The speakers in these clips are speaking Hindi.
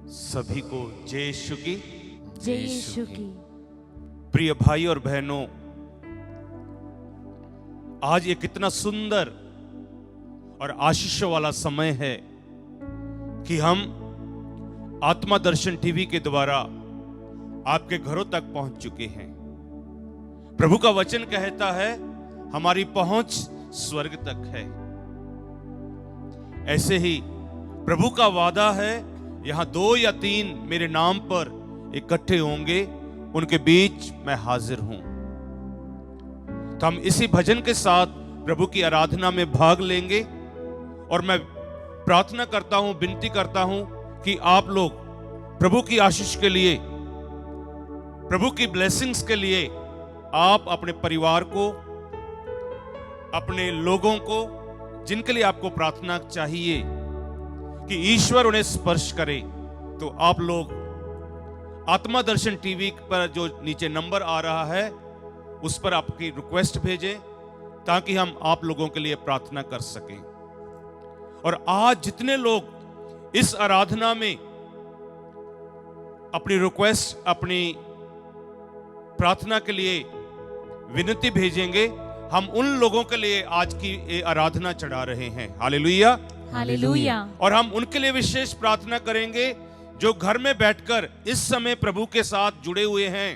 सभी को जय यीशु की। जय यीशु की। प्रिय भाई और बहनों, आज ये कितना सुंदर और आशीष वाला समय है कि हम आत्मा दर्शन टीवी के द्वारा आपके घरों तक पहुंच चुके हैं। प्रभु का वचन कहता है हमारी पहुंच स्वर्ग तक है। ऐसे ही प्रभु का वादा है, यहां 2 या 3 मेरे नाम पर इकट्ठे होंगे, उनके बीच मैं हाजिर हूं। तो हम इसी भजन के साथ प्रभु की आराधना में भाग लेंगे और मैं प्रार्थना करता हूं, विनती करता हूं कि आप लोग प्रभु की आशीष के लिए, प्रभु की ब्लेसिंग्स के लिए आप अपने परिवार को, अपने लोगों को, जिनके लिए आपको प्रार्थना चाहिए कि ईश्वर उन्हें स्पर्श करे, तो आप लोग आत्मा दर्शन टीवी पर जो नीचे नंबर आ रहा है उस पर आपकी रिक्वेस्ट भेजें ताकि हम आप लोगों के लिए प्रार्थना कर सकें। और आज जितने लोग इस आराधना में अपनी रिक्वेस्ट, अपनी प्रार्थना के लिए विनती भेजेंगे, हम उन लोगों के लिए आज की आराधना चढ़ा रहे हैं। Hallelujah, hallelujah. और हम उनके लिए विशेष प्रार्थना करेंगे जो घर में बैठकर इस समय प्रभु के साथ जुड़े हुए हैं।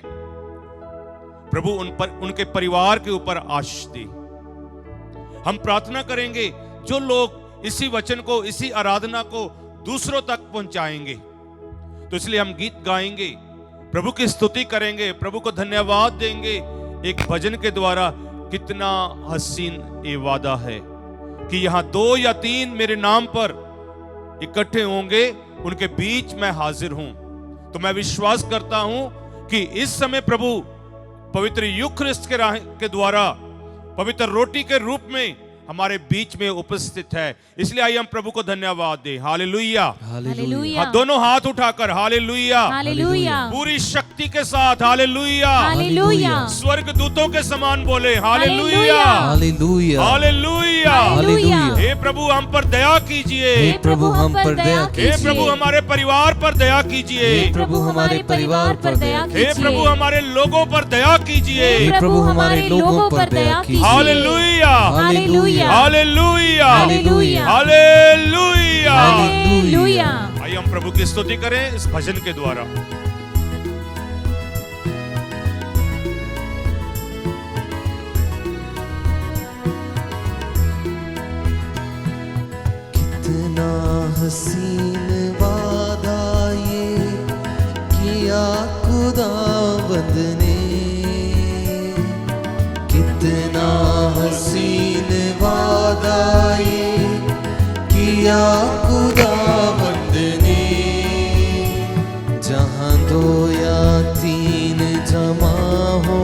प्रभु उन पर, उनके परिवार के ऊपर आशीष दे। हम प्रार्थना करेंगे जो लोग इसी वचन को, इसी आराधना को दूसरों तक पहुंचाएंगे। तो इसलिए हम गीत गाएंगे, प्रभु की स्तुति करेंगे, प्रभु को धन्यवाद देंगे एक भजन के द्वारा। कितना हसीन ये वादा है कि यहां 2 या 3 मेरे नाम पर इकट्ठे होंगे, उनके बीच मैं हाजिर हूं। तो मैं विश्वास करता हूं कि इस समय प्रभु पवित्र यूखरिस्ट के द्वारा पवित्र रोटी के रूप में हमारे बीच में उपस्थित है। इसलिए आइए हम प्रभु को धन्यवाद दें। Hallelujah, hallelujah. दोनों हाथ उठाकर हालेलुया, हालेलुया। पूरी शक्ति के साथ हालेलुया, हालेलुया। स्वर्ग दूतों के समान बोले हालेलुया, हालेलुया, हालेलुया। हालेलुया। हे प्रभु हम पर दया कीजिए, हे प्रभु हम पर दया हे कीजिए, प्रभु हमारे परिवार पर दया कीजिए, हे प्रभु हमारे परिवार पर दया हे प्रभु हमारे लोगों पर दया कीजिए। हे प्रभु हमारे लोगों पर दया कीजिए। Hallelujah, hallelujah. Hallelujah, hallelujah. Hallelujah. Hallelujah. आइए हम प्रभु की स्तुति करें इस भजन के द्वारा। कितना हसीन वादा ये किया खुदावंद ने, कितना हसीन वादा ये किया खुदावंद ने। जहाँ 2 या 3 जमा हो,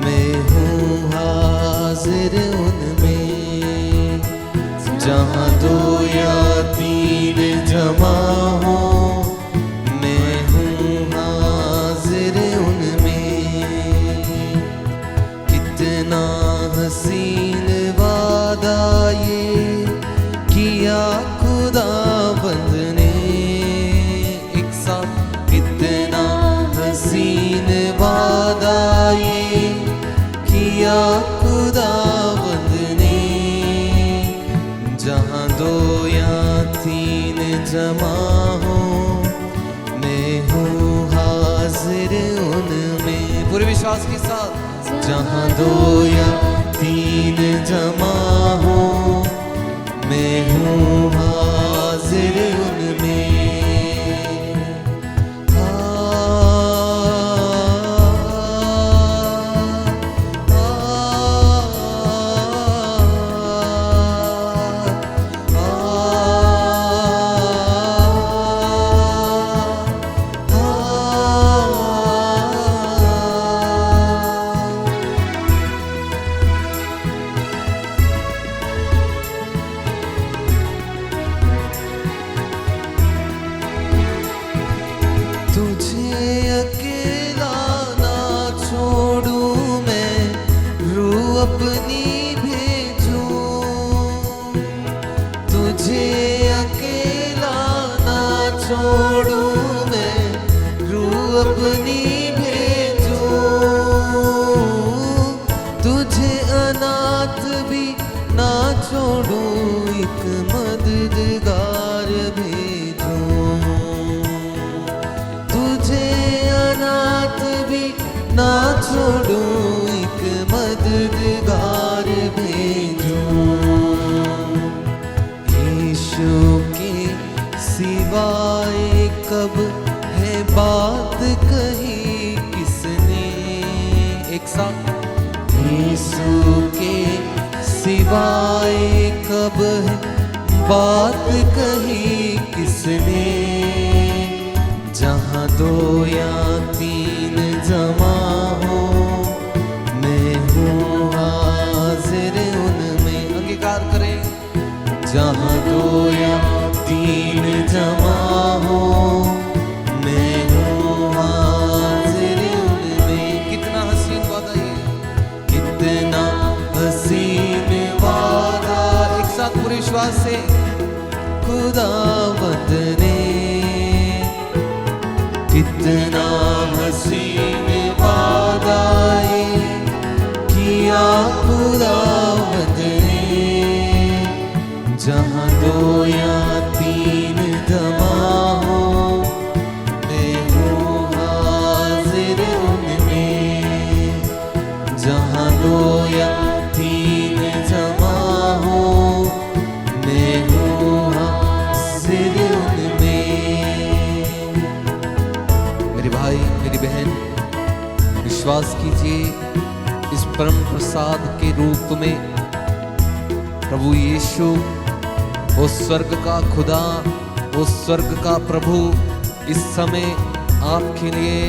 मैं हूँ हाजिर उनमें। जहाँ 2 या 3 जमा हो, मैं हूँ हाजिर उनमें। कितना हसीन वादा ये किया खुदावंद ने। एक साथ, कितना हसीन वादा ये किया खुदावंद ने। जहाँ 2 या 3 जमा हो, मैं हूँ हाजिर उनमें। पूरे विश्वास के साथ, जहाँ 2 या 3 जमा हो, मैं हूँ हाजिर उनमें। छोड़ अपनी भेजूं, तुझे अनाथ भी ना छोड़ूं, एक मददगार भेजूं, तुझे अनाथ भी ना छोड़ूं, एक मददगार भेजूं। यीशु के सिवाय कब है बात कही किसने, एक साथ। यीशु के सिवाय कब है बात कही किसने, जहाँ दो या तीन जमा हो, मैं हूँ हाजिर उनमें। अंगीकार करें, जहाँ दो या तीन जमा हो, मैं हूँ हाजिर उनमें। कितना हसीन वादा ये, कितना हसीन वादा। एक साथ पूरे विश्वास से, खुदावंद ने कितना हसीन वादा ये किया, खुदावंद ने, जहाँ दो या तीन जमा हो, मैं हूँ हाजिर उनमें, जहाँ दो या तीन जमा हो, मैं हूँ हाजिर उनमें। मेरे भाई मेरी बहन, विश्वास कीजिए, इस परम प्रसाद के रूप में प्रभु यीशु, वो स्वर्ग का खुदा, वो स्वर्ग का प्रभु, इस समय आपके लिए,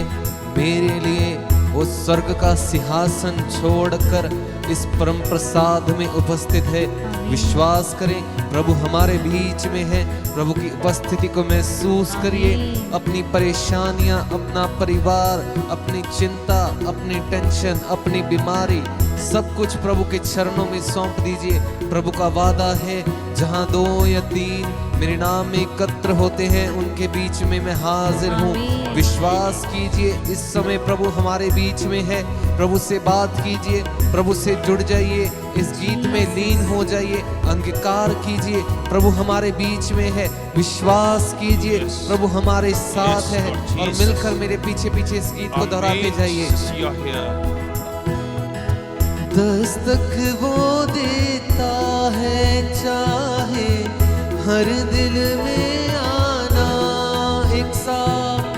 मेरे लिए वो स्वर्ग का सिंहासन छोड़कर इस परम प्रसाद में उपस्थित है। विश्वास करें, प्रभु हमारे बीच में है। प्रभु की उपस्थिति को महसूस करिए। अपनी परेशानियां, अपना परिवार, अपनी चिंता, अपनी टेंशन, अपनी बीमारी, सब कुछ प्रभु के चरणों में सौंप दीजिए। प्रभु का वादा है, जहां दो या तीन मेरे नाम में एकत्र होते हैं, उनके बीच में मैं हाजिर हूँ। विश्वास कीजिए, इस समय प्रभु हमारे बीच में है। प्रभु से बात कीजिए, प्रभु से जुड़ जाइए, इस गीत में लीन हो जाइए, अंगीकार कीजिए, प्रभु हमारे बीच में है। विश्वास कीजिए, प्रभु हमारे साथ है, और मिलकर मेरे पीछे पीछे इस गीत को दोहराते जाइए। दस्तक वो देता है, चाहे हर दिल में आना, एक साथ।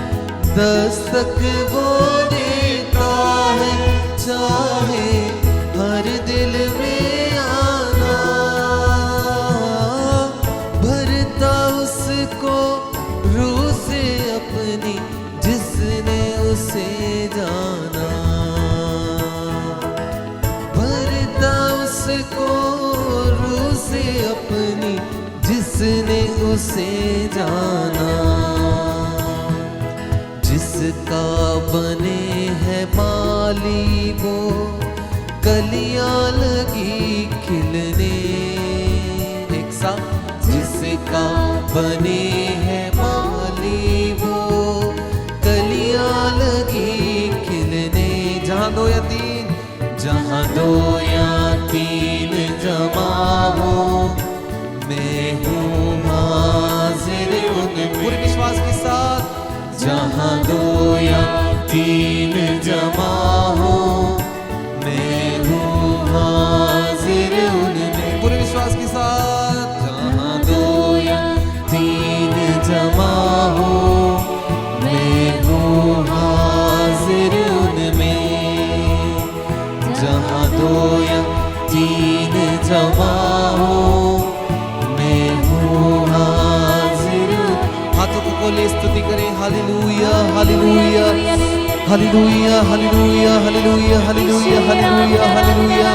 दस्तक वो देता है, चाहे हर दिल में आना, भरता उसको रूह से अपनी, जिसने उसे जाना, भरता उसको रूह से अपनी, जिसने उसे जाना। जिसका बने है माली, वो कलियां लगी खिलने, एक साथ। जिसका बने है माली, वो कलियां लगी खिलने, जहां दो या तीन, जहां दो या तीन जमा हो, मैं हूँ हाजिर उनमें। पूरे विश्वास के साथ, जहां दो या तीन जमा हो, मैं हूँ हाजिर उनमें। पूरे विश्वास के साथ, जहां दो या तीन जमा हो, मैं हूँ हाजिर उनमें, जहां दो या तीन जमा हो, मैं हूँ हाजिर। हाथों को खोले, स्तुति करें। Hallelujah, hallelujah, hallelujah, hallelujah, hallelujah, hallelujah, hallelujah, hallelujah.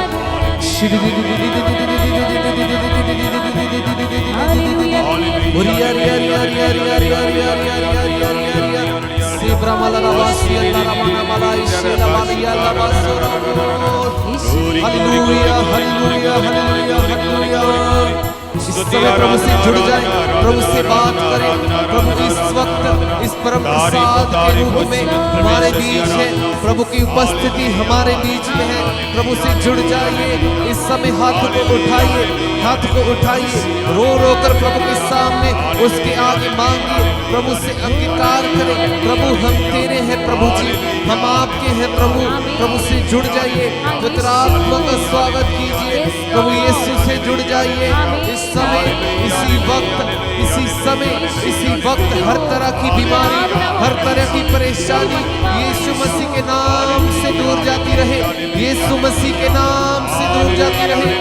इस समय प्रभु से जुड़ जाए, प्रभु से बात करें। प्रभु इस वक्त इस परम प्रसाद के रूप में हमारे बीच है, प्रभु की उपस्थिति हमारे बीच में है। प्रभु से जुड़ जाइए, इस समय हाथ को उठाइए, हाथ को उठाइए, रो रो कर प्रभु के सामने उसके आगे मांगिए, प्रभु से अंगीकार करें। प्रभु हम तेरे हैं प्रभु जी, हम आपके हैं प्रभु। प्रभु से जुड़ जाइए, पवित्र आत्मा का स्वागत कीजिए, प्रभु यीशु से जुड़ जाइए। इस समय, इसी वक्त, इसी समय, इसी वक्त हर तरह की बीमारी, हर तरह की परेशानी यीशु मसीह के नाम से दूर जाती रहे, यीशु मसीह के नाम से दूर जाती रहे।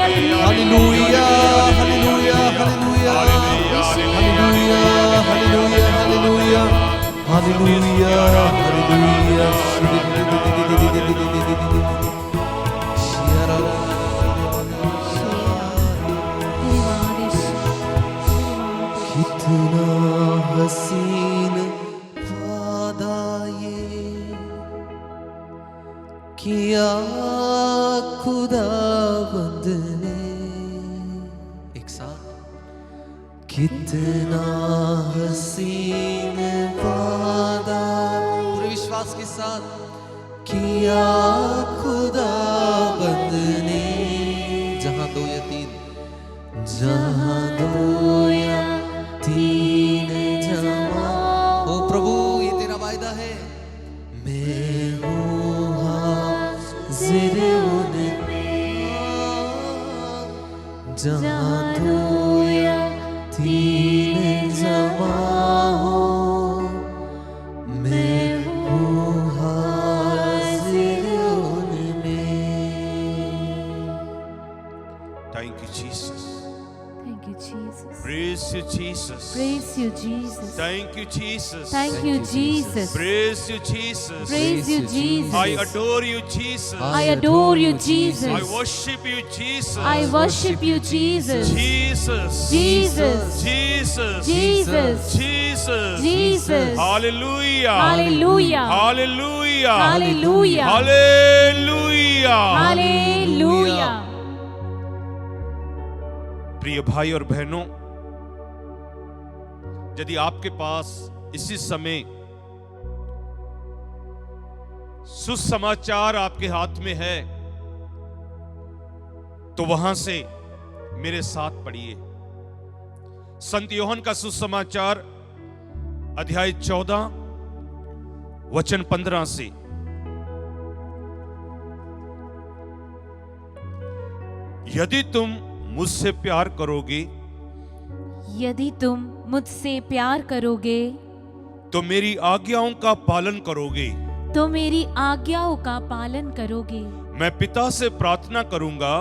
Hallelujah, hallelujah, hallelujah, hallelujah, hallelujah, hallelujah, hallelujah, hallelujah. कितना हसीन वादा ये किया खुदावंद ने, एक साथ। कितना हसीन वादा, पूरे विश्वास के साथ, किया खुदावंद ने। जहां दो या तीन, जहां दो या तीन जमा हो, प्रभु ये तेरा वायदा है। मैं हूँ हाजिर उनमें, जहां दो या तीन जमा हो, मैं हूँ हाजिर उनमें। Thank you, Jesus. Thank you, Jesus. Praise you, Jesus. Praise you, Jesus. Thank you, Jesus. Thank you, Jesus. Praise you, Jesus. Praise you, Jesus. I adore you, Jesus. I adore you, Jesus. I worship you, Jesus. I worship you, Jesus. Jesus. Jesus. Jesus. Jesus. Jesus. Jesus. Hallelujah. Hallelujah. Hallelujah. Hallelujah. Hallelujah. Hallelujah. प्रिय भाई और बहनों, यदि आपके पास इसी समय सुसमाचार आपके हाथ में है तो वहां से मेरे साथ पढ़िए। संत यूहन्ना का सुसमाचार अध्याय 14 वचन 15 से। यदि तुम मुझसे प्यार करोगे, यदि तुम मुझसे प्यार करोगे तो मेरी आज्ञाओं का पालन करोगे। तो मेरी आज्ञाओं का पालन करोगे। मैं पिता से प्रार्थना करूंगा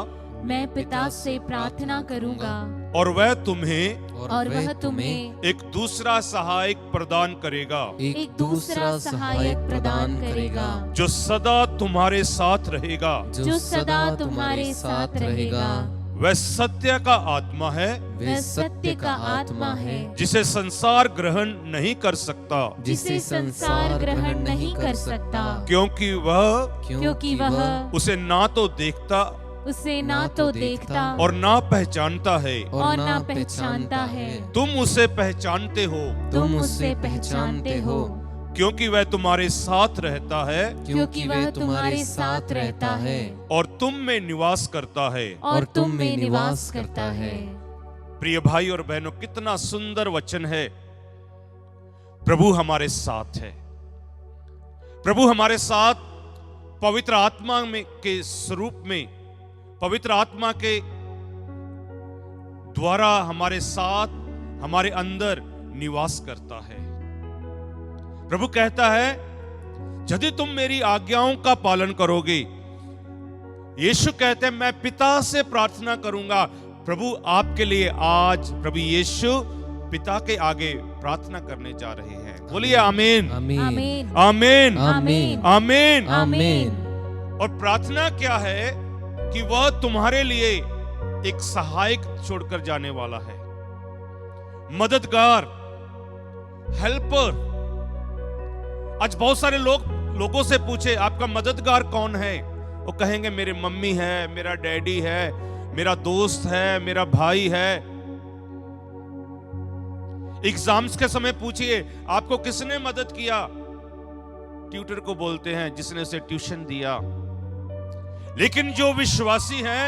मैं पिता से प्रार्थना करूंगा और वह तुम्हें और वह तुम्हें एक दूसरा सहायक प्रदान करेगा, एक दूसरा सहायक प्रदान करेगा, जो सदा तुम्हारे साथ रहेगा। जो सदा तुम्हारे साथ रहेगा। वह सत्य का आत्मा है, वह सत्य का आत्मा है, जिसे संसार ग्रहण नहीं कर सकता, जिसे संसार ग्रहण नहीं कर सकता, क्योंकि वह उसे ना तो देखता और ना पहचानता है। और ना पहचानता है। तुम उसे पहचानते हो, तुम उसे पहचानते हो, क्योंकि वह तुम्हारे साथ रहता है, क्योंकि वह तुम्हारे साथ रहता है और तुम में निवास करता है। और तुम में निवास करता है। प्रिय भाई और बहनों, कितना सुंदर वचन है। प्रभु हमारे साथ है। प्रभु हमारे साथ पवित्र आत्मा में के स्वरूप में, पवित्र आत्मा के द्वारा हमारे साथ, हमारे अंदर निवास करता है। प्रभु कहता है, यदि तुम मेरी आज्ञाओं का पालन करोगे। यीशु कहते हैं, मैं पिता से प्रार्थना करूंगा। प्रभु आपके लिए आज प्रभु यीशु पिता के आगे प्रार्थना करने जा रहे हैं। बोलिए आमीन, आमीन, आमीन, आमीन, आमीन, आमीन, आमीन। और प्रार्थना क्या है कि वह तुम्हारे लिए एक सहायक छोड़कर जाने वाला है, मददगार, हेल्पर। आज बहुत सारे लोगों से पूछे आपका मददगार कौन है, वो कहेंगे मेरे मम्मी है, मेरा डैडी है, मेरा दोस्त है, मेरा भाई है। एग्जाम्स के समय पूछिए आपको किसने मदद किया, ट्यूटर को बोलते हैं जिसने उसे ट्यूशन दिया। लेकिन जो विश्वासी हैं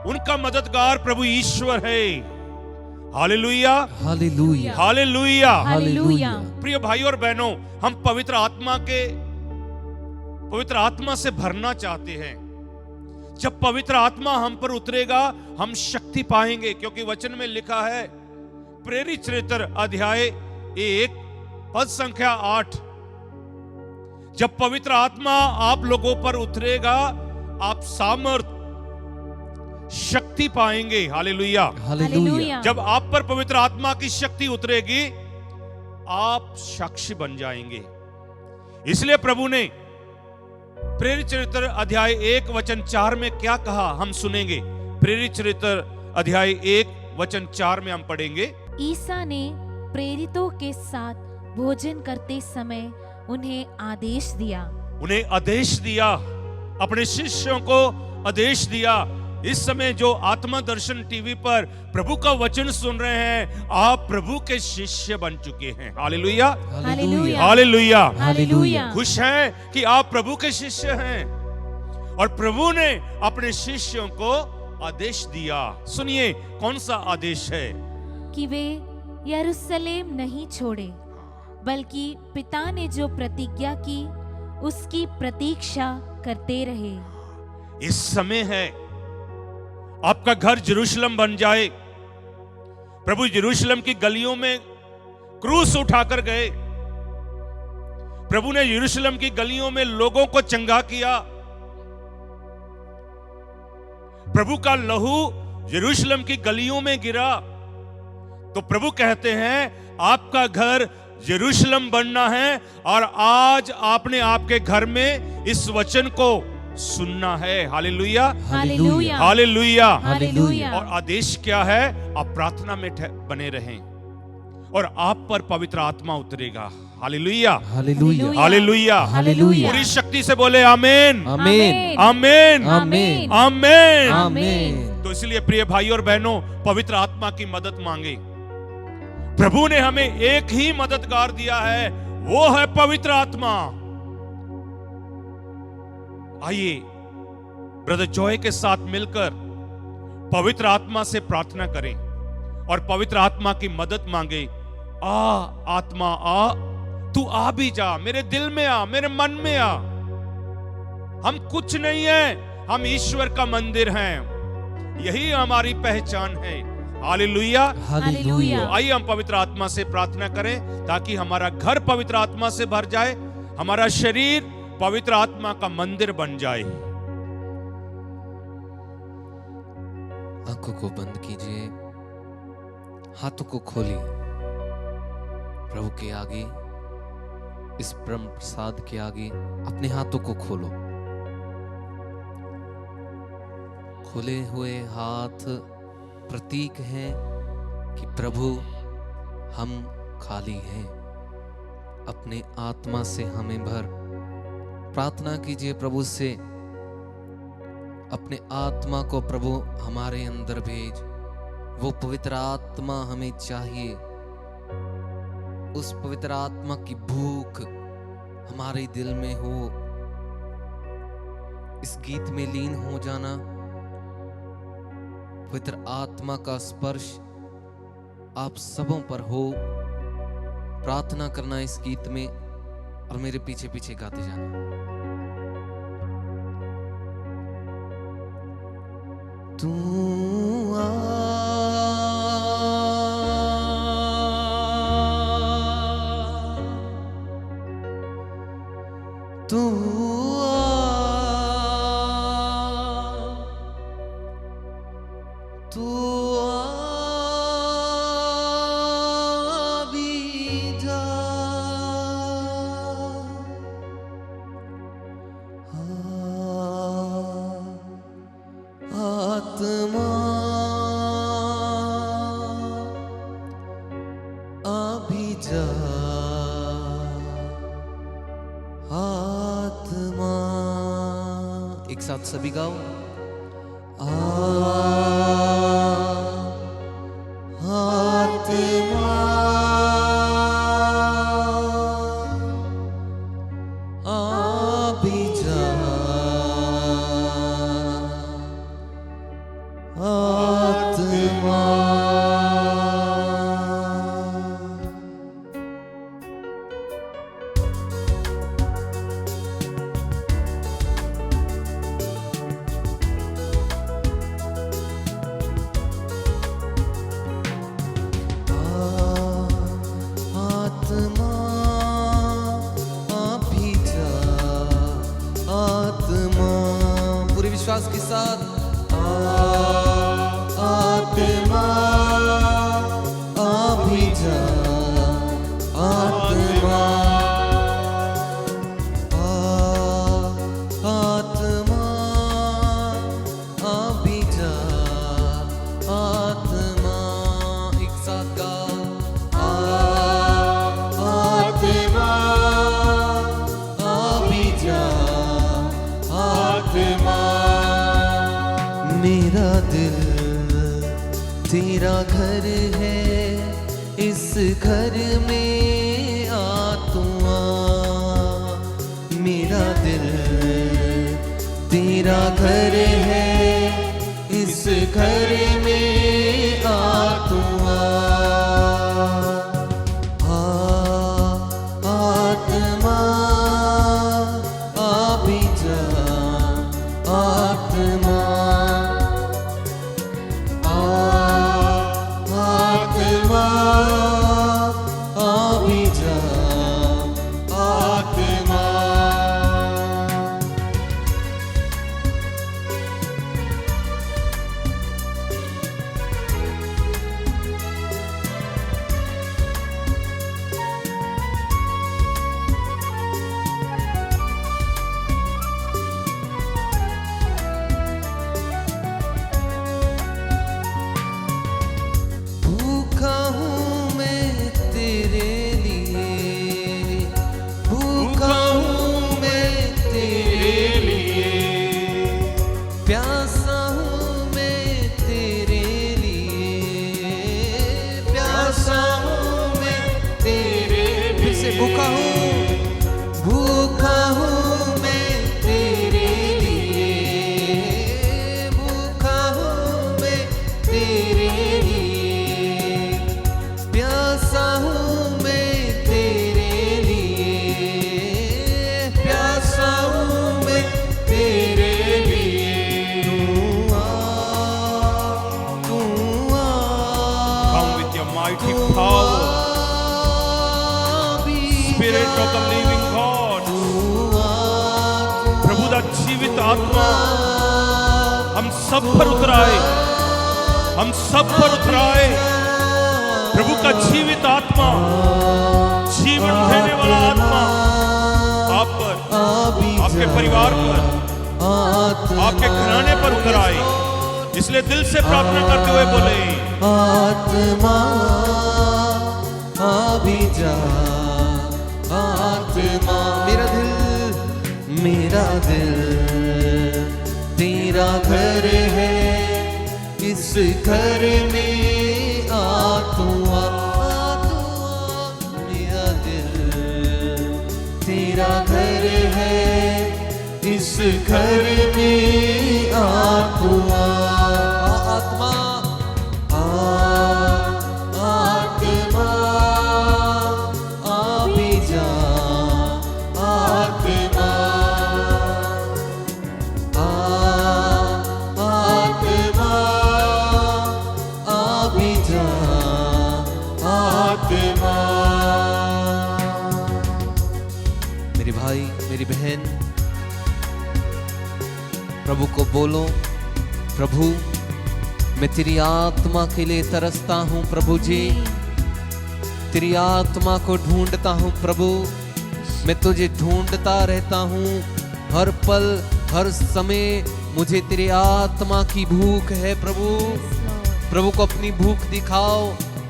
उनका मददगार प्रभु ईश्वर है। Hallelujah, hallelujah, hallelujah. हालेलुया। प्रिय भाई और बहनों, हम पवित्र आत्मा से भरना चाहते हैं। जब पवित्र आत्मा हम पर उतरेगा हम शक्ति पाएंगे, क्योंकि वचन में लिखा है प्रेरित चरित्र अध्याय 1 पद संख्या 8, जब पवित्र आत्मा आप लोगों पर उतरेगा आप सामर्थ शक्ति पाएंगे। Hallelujah, hallelujah. जब आप पर पवित्र आत्मा की शक्ति उतरेगी आप साक्षी बन जाएंगे। इसलिए प्रभु ने प्रेरित चरित्र अध्याय 1 वचन 4 में क्या कहा हम सुनेंगे। प्रेरित चरित्र अध्याय 1 वचन 4 में हम पढ़ेंगे। ईसा ने प्रेरितों के साथ भोजन करते समय उन्हें आदेश दिया, अपने शिष्यों को आदेश दिया। इस समय जो आत्मा दर्शन टीवी पर प्रभु का वचन सुन रहे हैं, आप प्रभु के शिष्य बन चुके हैं। Hallelujah, hallelujah, hallelujah, hallelujah. खुश हैं कि आप प्रभु के शिष्य हैं। और प्रभु ने अपने शिष्यों को आदेश दिया। सुनिए कौन सा आदेश है? कि वे यरूशलेम नहीं छोड़े, बल्कि पिता ने जो प्रतिज्ञा की उसकी प्रतीक्षा करते रहे। इस समय है आपका घर यरूशलेम बन जाए। प्रभु यरूशलेम की गलियों में क्रूस उठाकर गए। प्रभु ने यरूशलेम की गलियों में लोगों को चंगा किया। प्रभु का लहू यरूशलेम की गलियों में गिरा। तो प्रभु कहते हैं आपका घर यरूशलेम बनना है, और आज आपने आपके घर में इस वचन को सुनना है। Hallelujah, hallelujah, hallelujah, hallelujah. और आदेश क्या है? आप प्रार्थना में बने रहें और आप पर पवित्र आत्मा उतरेगा। Hallelujah, hallelujah, hallelujah, hallelujah. पूरी शक्ति से बोले आमीन, आमीन, आमीन, आमीन, आमीन। आमीन। तो इसलिए प्रिय भाई और बहनों, पवित्र आत्मा की मदद मांगे। प्रभु ने हमें एक ही मददगार दिया है, वो है पवित्र आत्मा। आइए ब्रदर जॉय के साथ मिलकर पवित्र आत्मा से प्रार्थना करें और पवित्र आत्मा की मदद मांगे। आत्मा आ, तू आ भी जा, मेरे दिल में आ, मेरे मन में आ। हम कुछ नहीं है, हम ईश्वर का मंदिर हैं, यही हमारी पहचान है। Hallelujah, hallelujah. तो आइए हम पवित्र आत्मा से प्रार्थना करें ताकि हमारा घर पवित्र आत्मा से भर जाए, हमारा शरीर पवित्र आत्मा का मंदिर बन जाए। आंखों को बंद कीजिए, हाथों को खोलिए, प्रभु के आगे, इस परम प्रसाद के आगे अपने हाथों को खोलो। खुले हुए हाथ प्रतीक हैं कि प्रभु हम खाली हैं, अपने आत्मा से हमें भर। प्रार्थना कीजिए प्रभु से, अपने आत्मा को प्रभु हमारे अंदर भेज। वो पवित्र आत्मा हमें चाहिए, उस पवित्र आत्मा की भूख हमारे दिल में हो। इस गीत में लीन हो जाना, पवित्र आत्मा का स्पर्श आप सबों पर हो। प्रार्थना करना इस गीत में और मेरे पीछे पीछे गाते जाना। तू आ, तू एक साथ सभी गाओ। आत्मा साथ आत्मा आ भी जा, आत्मा आत्मा आ भी जा, आत्मा एक साथ गा, आत्मा आ भी जा, आत्मा। मेरा दिल तेरा घर है, इस घर में आ तू आ। मेरा दिल तेरा घर है, इस घर में आ तू आ। आत्मा आ भी जा, आत्मा आत्मा आ भी जा, आत्मा। भूखा हूँ मैं तेरे लिए, भूखा हूँ मैं तेरे लिए, प्यासा हूँ मैं तेरे लिए, प्यासा हूँ मैं तेरे लिए। फिर से भूखा हूँ मैं तेरे लिए, भूखा हूँ मैं तेरे लिए, प्यासा हूँ मैं तेरे लिए, प्यासा हूँ मैं तेरे लिए। तू आ, Come with your mighty power, Spirit of the living God. प्रभु दा जीवित आत्मा हम सब पर उतराए, हम सब पर उतराए। प्रभु का जीवित आत्मा, जीवन देने वाला आत्मा आप पर, आपके परिवार पर, आपके घराने पर उतराए। इसलिए दिल से प्रार्थना करते हुए बोले, आत्मा आ भी जा, आत्मा। मेरा दिल तेरा घर है, इस घर में आ तू आ। मेरा दिल तेरा घर है, इस घर में आ तू आ। आत्मा आत्मा आ भी जा, आत्मा आत्मा आ भी जा, आत्मा। मेरे भाई मेरी बहन, प्रभु को बोलो, प्रभु मैं तेरी आत्मा के लिए तरसता हूँ प्रभु जी, तेरी आत्मा को ढूंढता हूँ प्रभु। मैं तुझे ढूंढता रहता हूँ, हर पल हर समय मुझे तेरी आत्मा की भूख है प्रभु। प्रभु को अपनी भूख दिखाओ,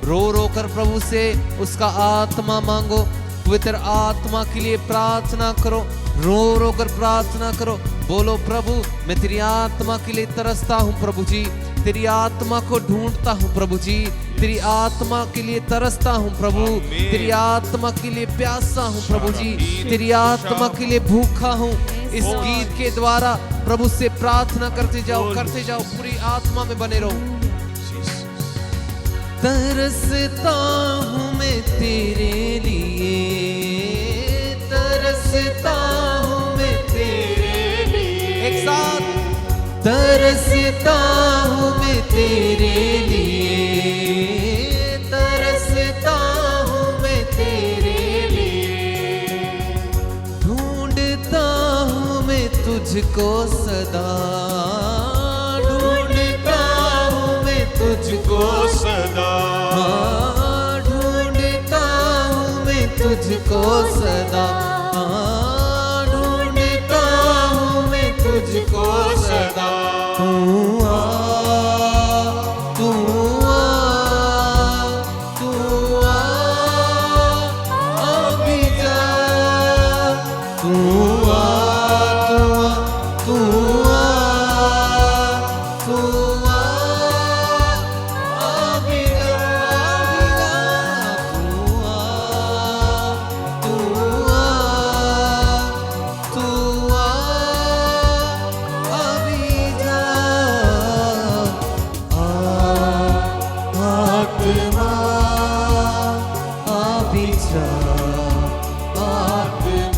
रो रो कर प्रभु से उसका आत्मा मांगो, पवित्र आत्मा के लिए प्रार्थना करो, रो रो कर प्रार्थना करो। बोलो प्रभु मैं तेरी आत्मा के लिए तरसता हूँ प्रभु जी, तेरी आत्मा को ढूंढता हूँ प्रभु जी, तेरी आत्मा के लिए तरसता हूँ प्रभु, तेरी आत्मा के लिए प्यासा हूँ प्रभु जी, तेरी आत्मा के लिए भूखा हूँ। इस गीत के द्वारा प्रभु से प्रार्थना करते जाओ, पूरी आत्मा में बने रहो। तरसता हूँ मैं तेरे लिए, तरसता हूँ मैं तेरे लिए, एक साथ तरसता हूँ मैं तेरे लिए, तरसता हूँ मैं तेरे लिए, ढूंढता हूँ मैं तुझको सदा, तुझको सदा हाँ, ढूंढता हूँ मैं तुझको सदा हाँ, ढूंढता हूँ मैं तुझको सदा तू आ तू आ तू आ अभी जा तू आ तू आ तू आ अभी जा तू आ तू आ अभी जा आत्मा अभी जा आत्मा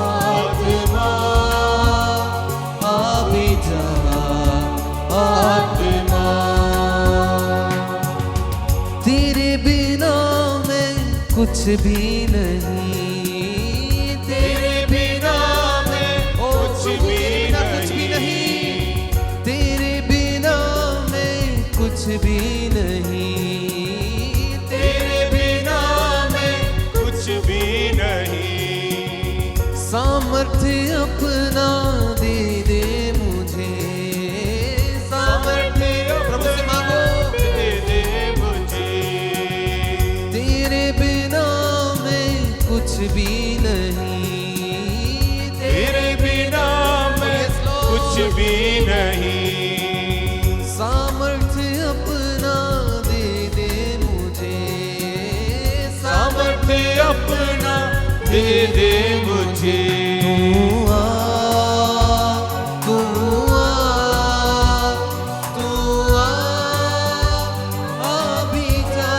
आत्मा अभी जा आत्मा तेरे बिना मैं कुछ भी नहीं तेरे बिना मैं कुछ भी नहीं तेरे बिना मैं कुछ भी नहीं तेरे बिना मैं कुछ भी नहीं। सामर्थ्य अपना दे दे मुझे सामर्थ्य प्रभु से मांगो दे दे मुझे, तेरे बिना मैं कुछ भी नहीं तेरे बिना मैं कुछ भी नहीं। सामर्थ्य अपना दे दे मुझे सामर्थ्य अपना दे दे मुझे। तू आ तू आ तू आ अभी जा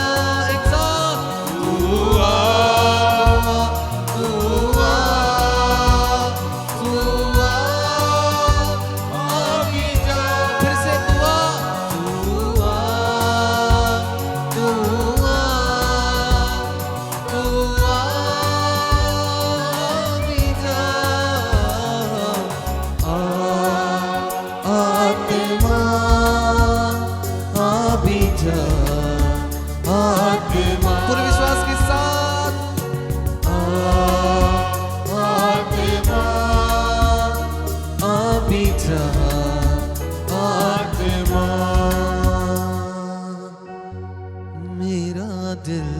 एक साथ तू आ तू आ तू आ अभी जा फिर से तू आ तू आ तू आ तू आ अभी जा आत्मा अभी जा आत्मा पूरे विश्वास के साथ आत्मा अभी जा आत्मा मेरा दिल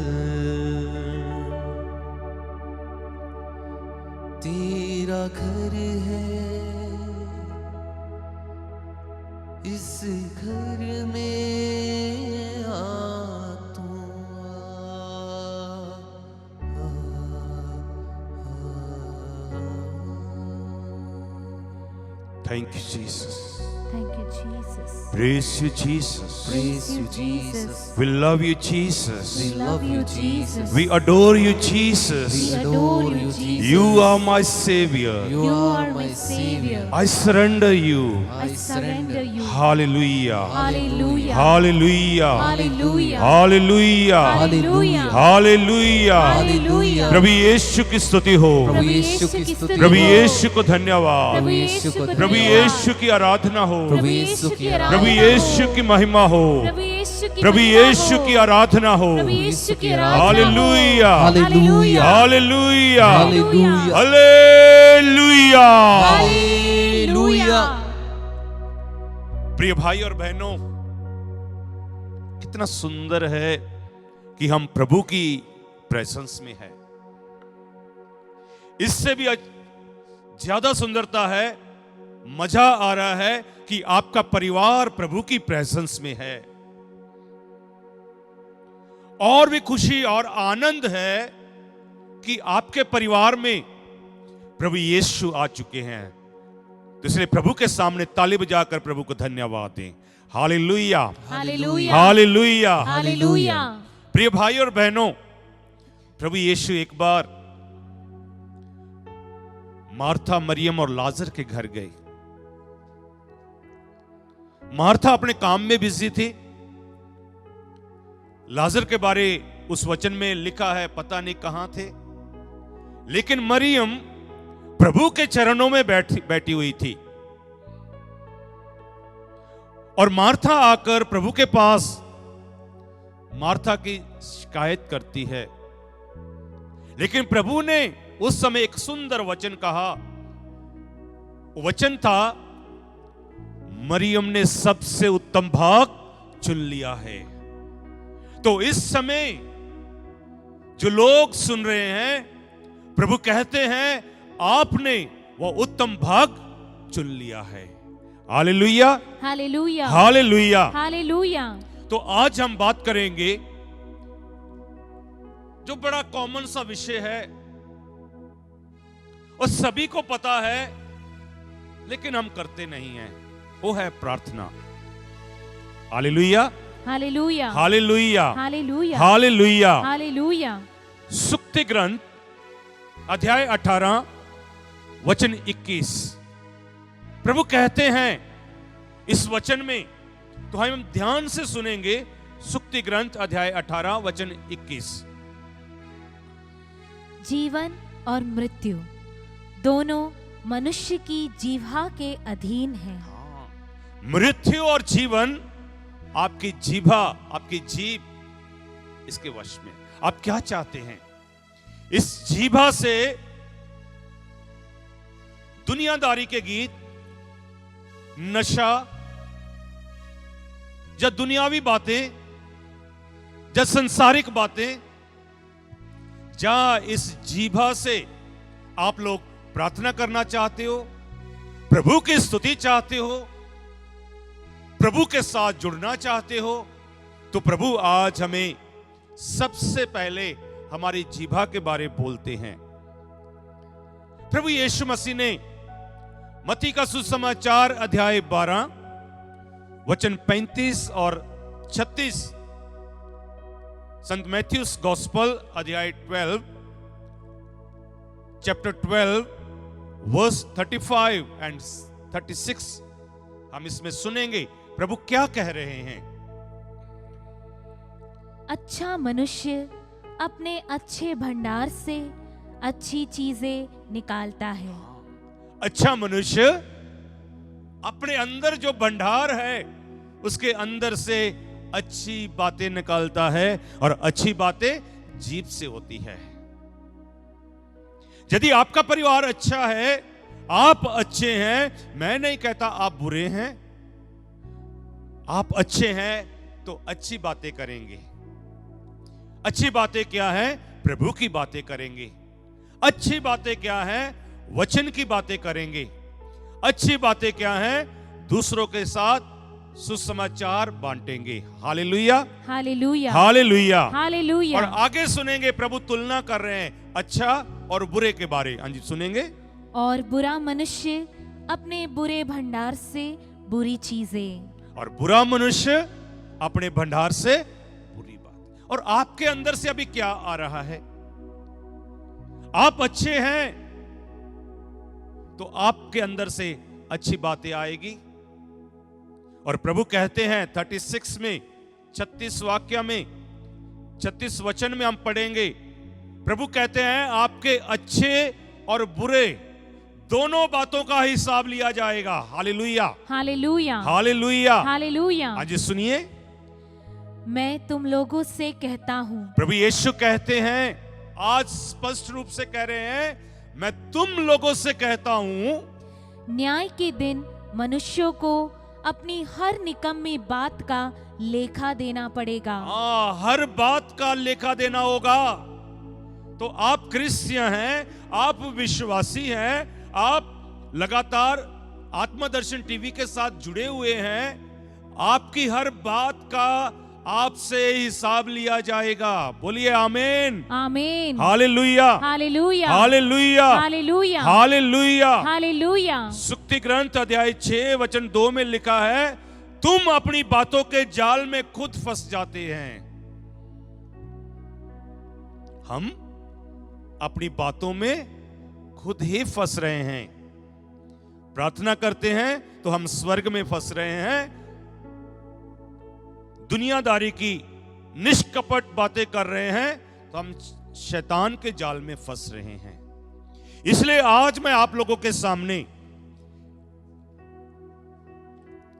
तेरा घर है इस घर में आ तू Thank you, Jesus. Thank you, Jesus. Praise you, Jesus. Praise you, Jesus. We love you, Jesus. We love you, Jesus. We adore you, We Jesus. adore you, Jesus. You are my Savior. You are my Savior. I surrender you. I surrender you. Hallelujah. Hallelujah. Hallelujah. Hallelujah. Hallelujah. Hallelujah. Hallelujah. Hallelujah. प्रभु यीशु की स्तुति हो। प्रभु यीशु की स्तुति प्रभु हो। यीशु को धन्यवाद। प्रभु यीशु को प्रभु यीशु की आराधना हो। प्रभु यीशु की प्रभु यीशु की महिमा हो। प्रभु यीशु की आराधना हो। Hallelujah. Hallelujah. Hallelujah. Hallelujah. Hallelujah. Hallelujah. प्रिय भाई और बहनों, कितना सुंदर है कि हम प्रभु की प्रेजेंस में हैं। इससे भी ज्यादा सुंदरता है, मजा आ रहा है कि आपका परिवार प्रभु की प्रेजेंस में है। और भी खुशी और आनंद है कि आपके परिवार में प्रभु यीशु आ चुके हैं। तो इसलिए प्रभु के सामने ताली बजाकर प्रभु को धन्यवाद दें। हालेलुया। हालेलुया। हालेलुया। हालेलुया। प्रिय भाई और बहनों, प्रभु यीशु एक बार मार्था, मरियम और लाजर के घर गए। मार्था अपने काम में बिजी थी। लाजर के बारे उस वचन में लिखा है, पता नहीं कहां थे। लेकिन मरियम प्रभु के चरणों में बैठी हुई थी। और मार्था आकर प्रभु के पास मार्था की शिकायत करती है, लेकिन प्रभु ने उस समय एक सुंदर वचन कहा। वचन था, मरियम ने सबसे उत्तम भाग चुन लिया है। तो इस समय जो लोग सुन रहे हैं, प्रभु कहते हैं आपने वह उत्तम भाग चुन लिया है। Hallelujah, hallelujah, hallelujah, hallelujah. तो आज हम बात करेंगे जो बड़ा कॉमन सा विषय है और सभी को पता है, लेकिन हम करते नहीं हैं, वो है प्रार्थना। Hallelujah, hallelujah, hallelujah, hallelujah, hallelujah. Hallelujah. सुक्ति ग्रंथ अध्याय 18 वचन 21, प्रभु कहते हैं इस वचन में, तो हम ध्यान से सुनेंगे। सुक्ति ग्रंथ अध्याय 18 वचन 21, जीवन और मृत्यु दोनों मनुष्य की जीवा के अधीन है। मृत्यु और जीवन आपकी जीभा, आपकी जीभ इसके वश में। आप क्या चाहते हैं? इस जीभा से दुनियादारी के गीत, नशा या दुनियावी बातें या सांसारिक बातें, या इस जीभा से आप लोग प्रार्थना करना चाहते हो, प्रभु की स्तुति चाहते हो, प्रभु के साथ जुड़ना चाहते हो, तो प्रभु आज हमें सबसे पहले हमारी जीभा के बारे में बोलते हैं। प्रभु यीशु मसीह ने मत्ती का सुसमाचार अध्याय 12 वचन 35 और 36, संत मैथ्यूस गॉस्पेल अध्याय 12 चैप्टर 12 वर्स 35 एंड 36, हम इसमें सुनेंगे प्रभु क्या कह रहे हैं। अच्छा मनुष्य अपने अच्छे भंडार से अच्छी चीजें निकालता है। अच्छा मनुष्य अपने अंदर जो भंडार है उसके अंदर से अच्छी बातें निकालता है, और अच्छी बातें जीभ से होती है। यदि आपका परिवार अच्छा है, आप अच्छे हैं, मैं नहीं कहता आप बुरे हैं, आप अच्छे हैं तो अच्छी बातें करेंगे। अच्छी बातें क्या है? प्रभु की बातें करेंगे। अच्छी बातें क्या है? वचन की बातें करेंगे। अच्छी बातें क्या है? दूसरों के साथ सुसमाचार बांटेंगे। Hallelujah, hallelujah, hallelujah, hallelujah. और आगे सुनेंगे प्रभु तुलना कर रहे हैं अच्छा और बुरे के बारे। हाँ जी, सुनेंगे। और बुरा मनुष्य अपने बुरे भंडार से बुरी चीजें, और बुरा मनुष्य अपने भंडार से बुरी बात। और आपके अंदर से अभी क्या आ रहा है? आप अच्छे हैं तो आपके अंदर से अच्छी बातें आएगी। और प्रभु कहते हैं 36 में, 36 वाक्य में, 36 वचन में हम पढ़ेंगे। प्रभु कहते हैं आपके अच्छे और बुरे दोनों बातों का हिसाब लिया जाएगा। Hallelujah, hallelujah, hallelujah, hallelujah. आज सुनिए, मैं तुम लोगों से कहता हूं। प्रभु यीशु कहते हैं, आज स्पष्ट रूप से कह रहे हैं, मैं तुम लोगों से कहता हूं, न्याय के दिन मनुष्यों को अपनी हर निकम्मी बात का लेखा देना पड़ेगा। हर बात का लेखा देना होगा। तो आप क्रिश्चियन हैं, आप विश्वासी हैं, आप लगातार आत्मदर्शन टीवी के साथ जुड़े हुए हैं, आपकी हर बात का आपसे हिसाब लिया जाएगा। बोलिए आमीन, आमीन, hallelujah, hallelujah, hallelujah, hallelujah, hallelujah. Hallelujah. सुक्ति ग्रंथ अध्याय 6 वचन 2 में लिखा है, तुम अपनी बातों के जाल में खुद फंस जाते हैं। हम अपनी बातों में खुद ही फंस रहे हैं। प्रार्थना करते हैं तो हम स्वर्ग में फंस रहे हैं, दुनियादारी की निष्कपट बातें कर रहे हैं तो हम शैतान के जाल में फंस रहे हैं। इसलिए आज मैं आप लोगों के सामने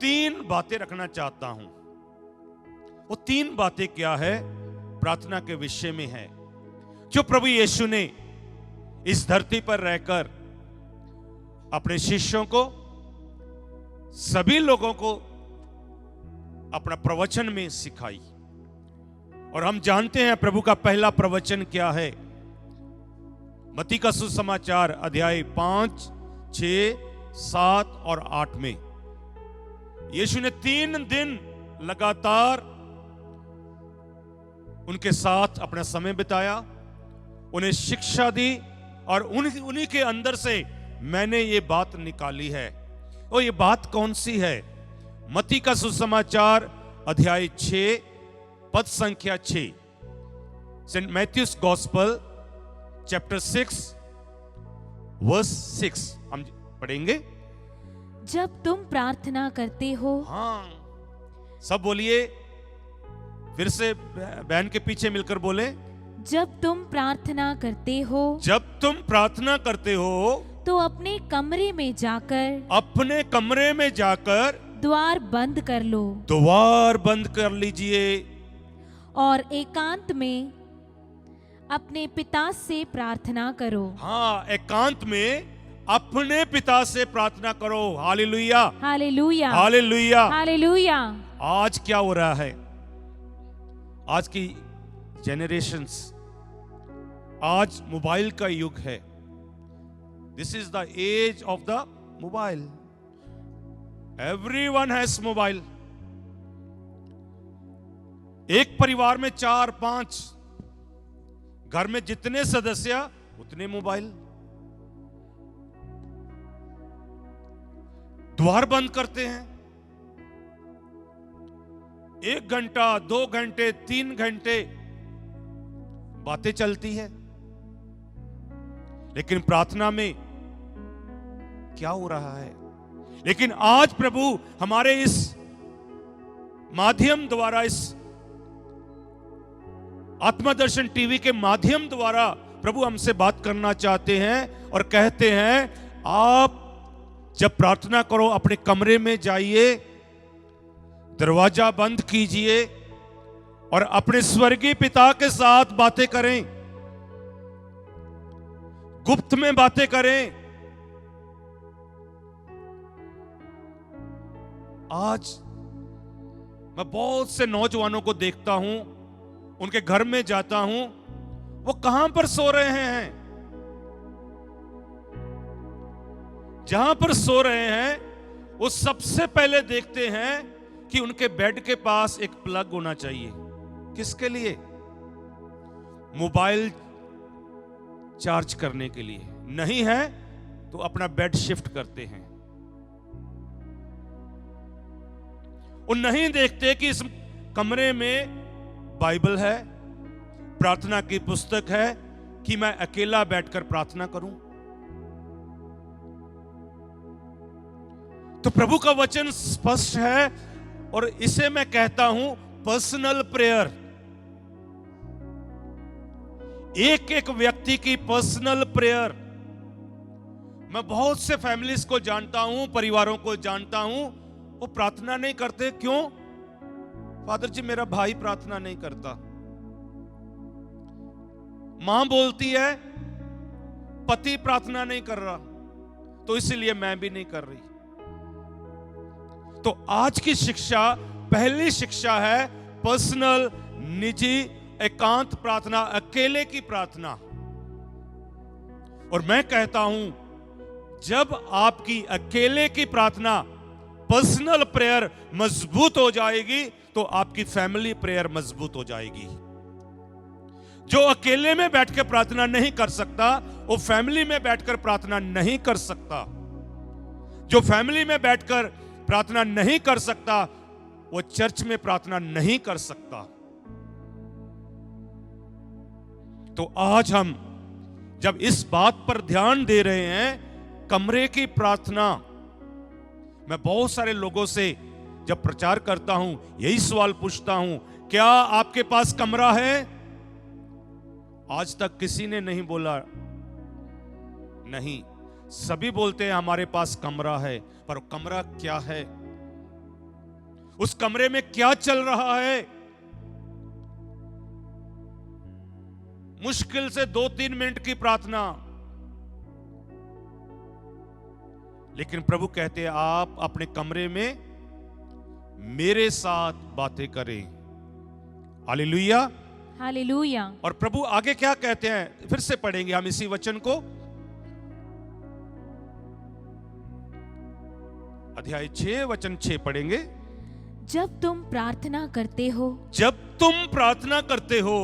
3 बातें रखना चाहता हूं। वो 3 बातें क्या है? प्रार्थना के विषय में है, जो प्रभु यीशु ने इस धरती पर रहकर अपने शिष्यों को, सभी लोगों को अपना प्रवचन में सिखाई। और हम जानते हैं प्रभु का पहला प्रवचन क्या है। मत्ती का सुसमाचार अध्याय 5, 6, 7 और 8 में यीशु ने 3 दिन लगातार उनके साथ अपना समय बिताया, उन्हें शिक्षा दी, और उन्हीं के अंदर से मैंने ये बात निकाली है। और ये बात कौन सी है? मत्ती का सुसमाचार अध्याय 6 पद संख्या 6, Saint Matthew's gospel chapter 6 verse 6 हम पढ़ेंगे। जब तुम प्रार्थना करते हो। हाँ, सब बोलिए, फिर से बहन के पीछे मिलकर बोले। जब तुम प्रार्थना करते हो, जब तुम प्रार्थना करते हो तो अपने कमरे में जाकर, अपने कमरे में जाकर द्वार बंद कर लो द्वार बंद कर लीजिए और एकांत में अपने पिता से प्रार्थना करो। हाँ, एकांत में अपने पिता से प्रार्थना करो। Hallelujah, hallelujah, hallelujah, hallelujah. आज क्या हो रहा है? आज की जेनरेशंस, आज मोबाइल का युग है। This is the age of the mobile. Everyone has mobile. एक परिवार में 4-5, घर में जितने सदस्य उतने मोबाइल। द्वार बंद करते हैं। 1 घंटा, 2 घंटे, 3 घंटे बातें चलती है, लेकिन प्रार्थना में क्या हो रहा है? लेकिन आज प्रभु हमारे इस माध्यम द्वारा, इस आत्मदर्शन टीवी के माध्यम द्वारा प्रभु हमसे बात करना चाहते हैं और कहते हैं, आप जब प्रार्थना करो अपने कमरे में जाइए, दरवाजा बंद कीजिए और अपने स्वर्गीय पिता के साथ बातें करें, गुप्त में बातें करें। आज मैं बहुत से नौजवानों को देखता हूं, उनके घर में जाता हूं, वो कहां पर सो रहे हैं? जहां पर सो रहे हैं वो सबसे पहले देखते हैं कि उनके बेड के पास एक प्लग होना चाहिए। किसके लिए? मोबाइल चार्ज करने के लिए। नहीं है तो अपना बेड शिफ्ट करते हैं। वो नहीं देखते कि इस कमरे में बाइबल है, प्रार्थना की पुस्तक है, कि मैं अकेला बैठकर प्रार्थना करूं। तो प्रभु का वचन स्पष्ट है और इसे मैं कहता हूं पर्सनल प्रेयर। एक एक व्यक्ति की पर्सनल प्रेयर। मैं बहुत से फैमिलीज को जानता हूं, परिवारों को जानता हूं, वो प्रार्थना नहीं करते। क्यों? फादर जी मेरा भाई प्रार्थना नहीं करता। मां बोलती है पति प्रार्थना नहीं कर रहा, तो इसलिए मैं भी नहीं कर रही। तो आज की शिक्षा, पहली शिक्षा है पर्सनल, निजी, एकांत प्रार्थना, अकेले की प्रार्थना। और मैं कहता हूं जब आपकी अकेले की प्रार्थना, पर्सनल प्रेयर मजबूत हो जाएगी तो आपकी फैमिली प्रेयर मजबूत हो जाएगी। जो अकेले में बैठकर प्रार्थना नहीं कर सकता वो फैमिली में बैठकर प्रार्थना नहीं कर सकता। जो फैमिली में बैठकर प्रार्थना नहीं कर सकता वो चर्च में प्रार्थना नहीं कर सकता। तो आज हम जब इस बात पर ध्यान दे रहे हैं, कमरे की प्रार्थना, मैं बहुत सारे लोगों से जब प्रचार करता हूं यही सवाल पूछता हूं, क्या आपके पास कमरा है? आज तक किसी ने नहीं बोला नहीं। सभी बोलते हैं हमारे पास कमरा है, पर कमरा क्या है? उस कमरे में क्या चल रहा है। मुश्किल से 2-3 मिनट की प्रार्थना, लेकिन प्रभु कहते हैं आप अपने कमरे में मेरे साथ बातें करें। Hallelujah, hallelujah. और प्रभु आगे क्या कहते हैं, फिर से पढ़ेंगे हम इसी वचन को। अध्याय 6 वचन 6 पढ़ेंगे। जब तुम प्रार्थना करते हो, जब तुम प्रार्थना करते हो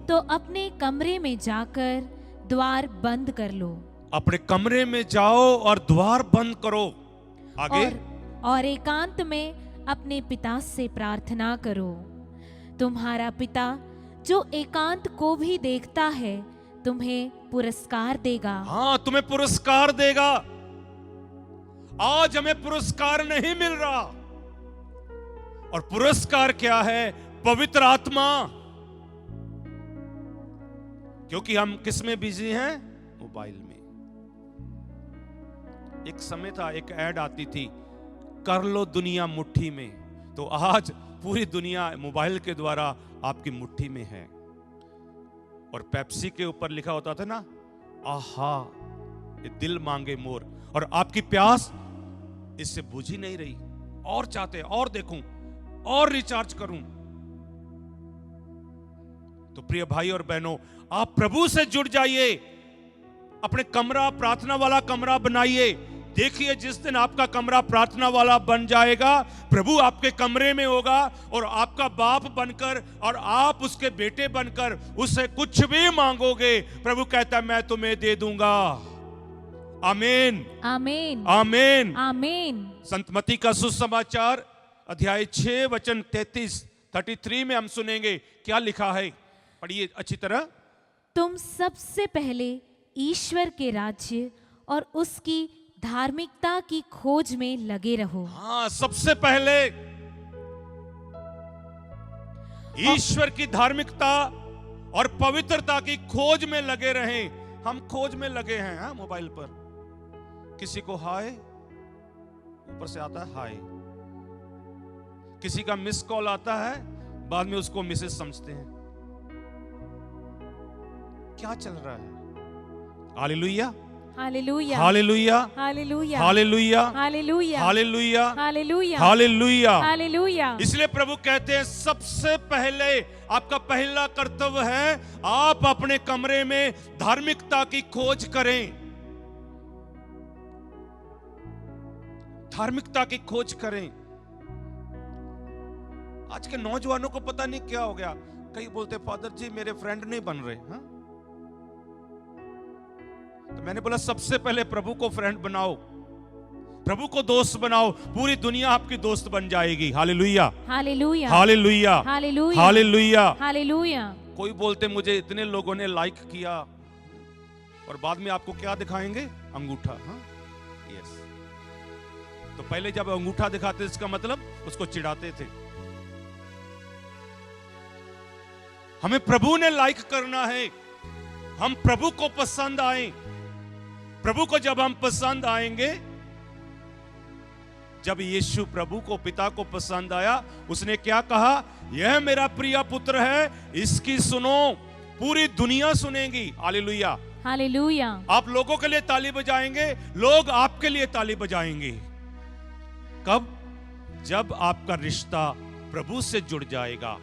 तो अपने कमरे में जाकर द्वार बंद कर लो। अपने कमरे में जाओ और द्वार बंद करो। आगे, और एकांत में अपने पिता से प्रार्थना करो। तुम्हारा पिता जो एकांत को भी देखता है तुम्हें पुरस्कार देगा। हाँ, तुम्हें पुरस्कार देगा। आज हमें पुरस्कार नहीं मिल रहा, और पुरस्कार क्या है? पवित्र आत्मा। क्योंकि हम किस में बिजी हैं? मोबाइल में। एक समय था, एक ऐड आती थी, कर लो दुनिया मुट्ठी में। तो आज पूरी दुनिया मोबाइल के द्वारा आपकी मुट्ठी में है। और पेप्सी के ऊपर लिखा होता था ना, आहा ये दिल मांगे मोर। और आपकी प्यास इससे बुझ ही नहीं रही, और चाहते और देखूं, और रिचार्ज करूं। तो प्रिय भाई और बहनों, आप प्रभु से जुड़ जाइए। अपने कमरा प्रार्थना वाला कमरा बनाइए। देखिए, जिस दिन आपका कमरा प्रार्थना वाला बन जाएगा, प्रभु आपके कमरे में होगा और आपका बाप बनकर और आप उसके बेटे बनकर उससे कुछ भी मांगोगे, प्रभु कहता है मैं तुम्हें दे दूंगा। आमीन, आमीन, आमीन, आमीन। संत मत्ती का सुसमाचार अध्याय 6 वचन 33 में हम सुनेंगे क्या लिखा है। पढ़िए अच्छी तरह। तुम सबसे पहले ईश्वर के राज्य और उसकी धार्मिकता की खोज में लगे रहो। हाँ, सबसे पहले ईश्वर की धार्मिकता और पवित्रता की खोज में लगे रहें। हम खोज में लगे हैं। हाँ, मोबाइल पर किसी को हाय, ऊपर से आता है हाय। किसी का मिस कॉल आता है, बाद में उसको मिसेज समझते हैं। क्या चल रहा है? Hallelujah, hallelujah, hallelujah, hallelujah, hallelujah, hallelujah, hallelujah, hallelujah, hallelujah, hallelujah. इसलिए प्रभु कहते हैं सबसे पहले आपका पहला कर्तव्य है आप अपने कमरे में धार्मिकता की खोज करें। धार्मिकता की खोज करें। आज के नौजवानों को पता नहीं क्या हो गया। कई बोलते फादर जी मेरे फ्रेंड नहीं बन रहे। हाँ? तो मैंने बोला सबसे पहले प्रभु को फ्रेंड बनाओ, प्रभु को दोस्त बनाओ, पूरी दुनिया आपकी दोस्त बन जाएगी। Hallelujah, hallelujah, hallelujah, hallelujah, hallelujah, hallelujah. कोई बोलते मुझे इतने लोगों ने लाइक किया, और बाद में आपको क्या दिखाएंगे? अंगूठा। हाँ? यस। तो पहले जब अंगूठा दिखाते इसका मतलब उसको चिढ़ाते थे। हमें प्रभु ने लाइक करना है, हम प्रभु को पसंद आए। प्रभु को जब हम पसंद आएंगे, जब यीशु प्रभु को पिता को पसंद आया, उसने क्या कहा? यह मेरा प्रिय पुत्र है, इसकी सुनो। पूरी दुनिया सुनेगी। Hallelujah, hallelujah. आप लोगों के लिए ताली बजाएंगे, लोग आपके लिए ताली बजाएंगे। कब? जब आपका रिश्ता प्रभु से जुड़ जाएगा।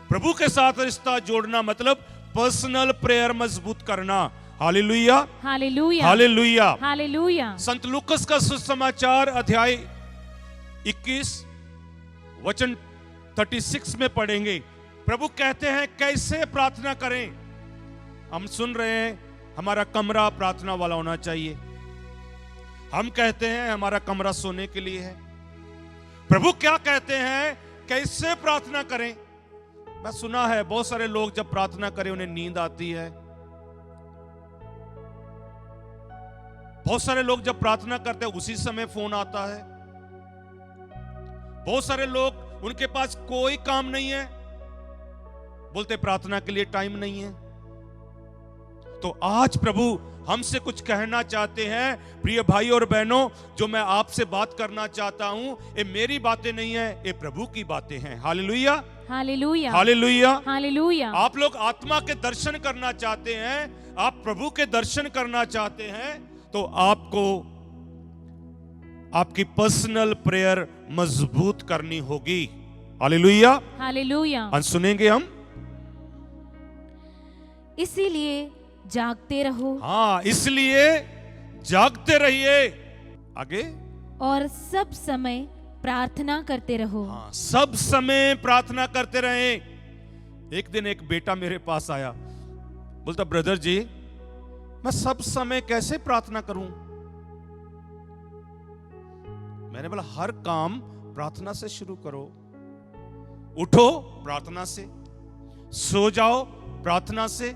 प्रभु के साथ रिश्ता जोड़ना मतलब पर्सनल प्रेयर मजबूत करना। Hallelujah, hallelujah, hallelujah, hallelujah. संत लूकस का सुसमाचार अध्याय 21 वचन 36 में पढ़ेंगे। प्रभु कहते हैं कैसे प्रार्थना करें। हम सुन रहे हैं हमारा कमरा प्रार्थना वाला होना चाहिए। हम कहते हैं हमारा कमरा सोने के लिए है। प्रभु क्या कहते हैं कैसे प्रार्थना करें? मैं सुना है बहुत सारे लोग जब प्रार्थना करें उन्हें नींद आती है। बहुत सारे लोग जब प्रार्थना करते हैं उसी समय फोन आता है। बहुत सारे लोग उनके पास कोई काम नहीं है, बोलते प्रार्थना के लिए टाइम नहीं है। तो आज प्रभु हमसे कुछ कहना चाहते हैं। प्रिय भाई और बहनों, जो मैं आपसे बात करना चाहता हूं, ये मेरी बातें नहीं है, ये प्रभु की बातें हैं। Hallelujah, hallelujah, hallelujah, hallelujah. आप लोग आत्मा के दर्शन करना चाहते हैं, आप प्रभु के दर्शन करना चाहते हैं, तो आपको आपकी पर्सनल प्रेयर मजबूत करनी होगी। Hallelujah, hallelujah. आज सुनेंगे हम। इसीलिए जागते रहो। हाँ, इसलिए जागते रहिए। आगे, और सब समय प्रार्थना करते रहो। हाँ, सब समय प्रार्थना करते रहे। एक दिन एक बेटा मेरे पास आया, बोलता ब्रदर जी, मैं सब समय कैसे प्रार्थना करूं? मैंने बोला हर काम प्रार्थना से शुरू करो। उठो प्रार्थना से, सो जाओ प्रार्थना से,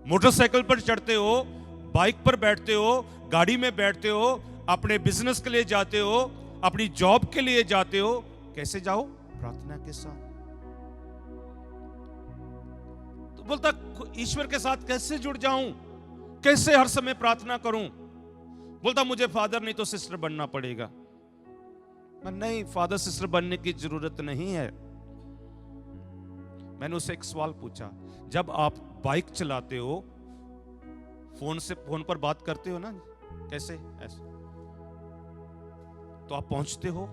मोटरसाइकिल पर चढ़ते हो, बाइक पर बैठते हो, गाड़ी में बैठते हो, अपने बिजनेस के लिए जाते हो, अपनी जॉब के लिए जाते हो, कैसे जाओ? प्रार्थना के साथ। तो बोलता ईश्वर के साथ कैसे जुड़ जाऊं, कैसे हर समय प्रार्थना करूं? बोलता मुझे फादर नहीं तो सिस्टर बनना पड़ेगा। मैं नहीं, फादर सिस्टर बनने की जरूरत नहीं है। मैंने उससे एक सवाल पूछा, जब आप बाइक चलाते हो, फोन पर बात करते हो ना, कैसे? ऐसे तो आप पहुंचते हो,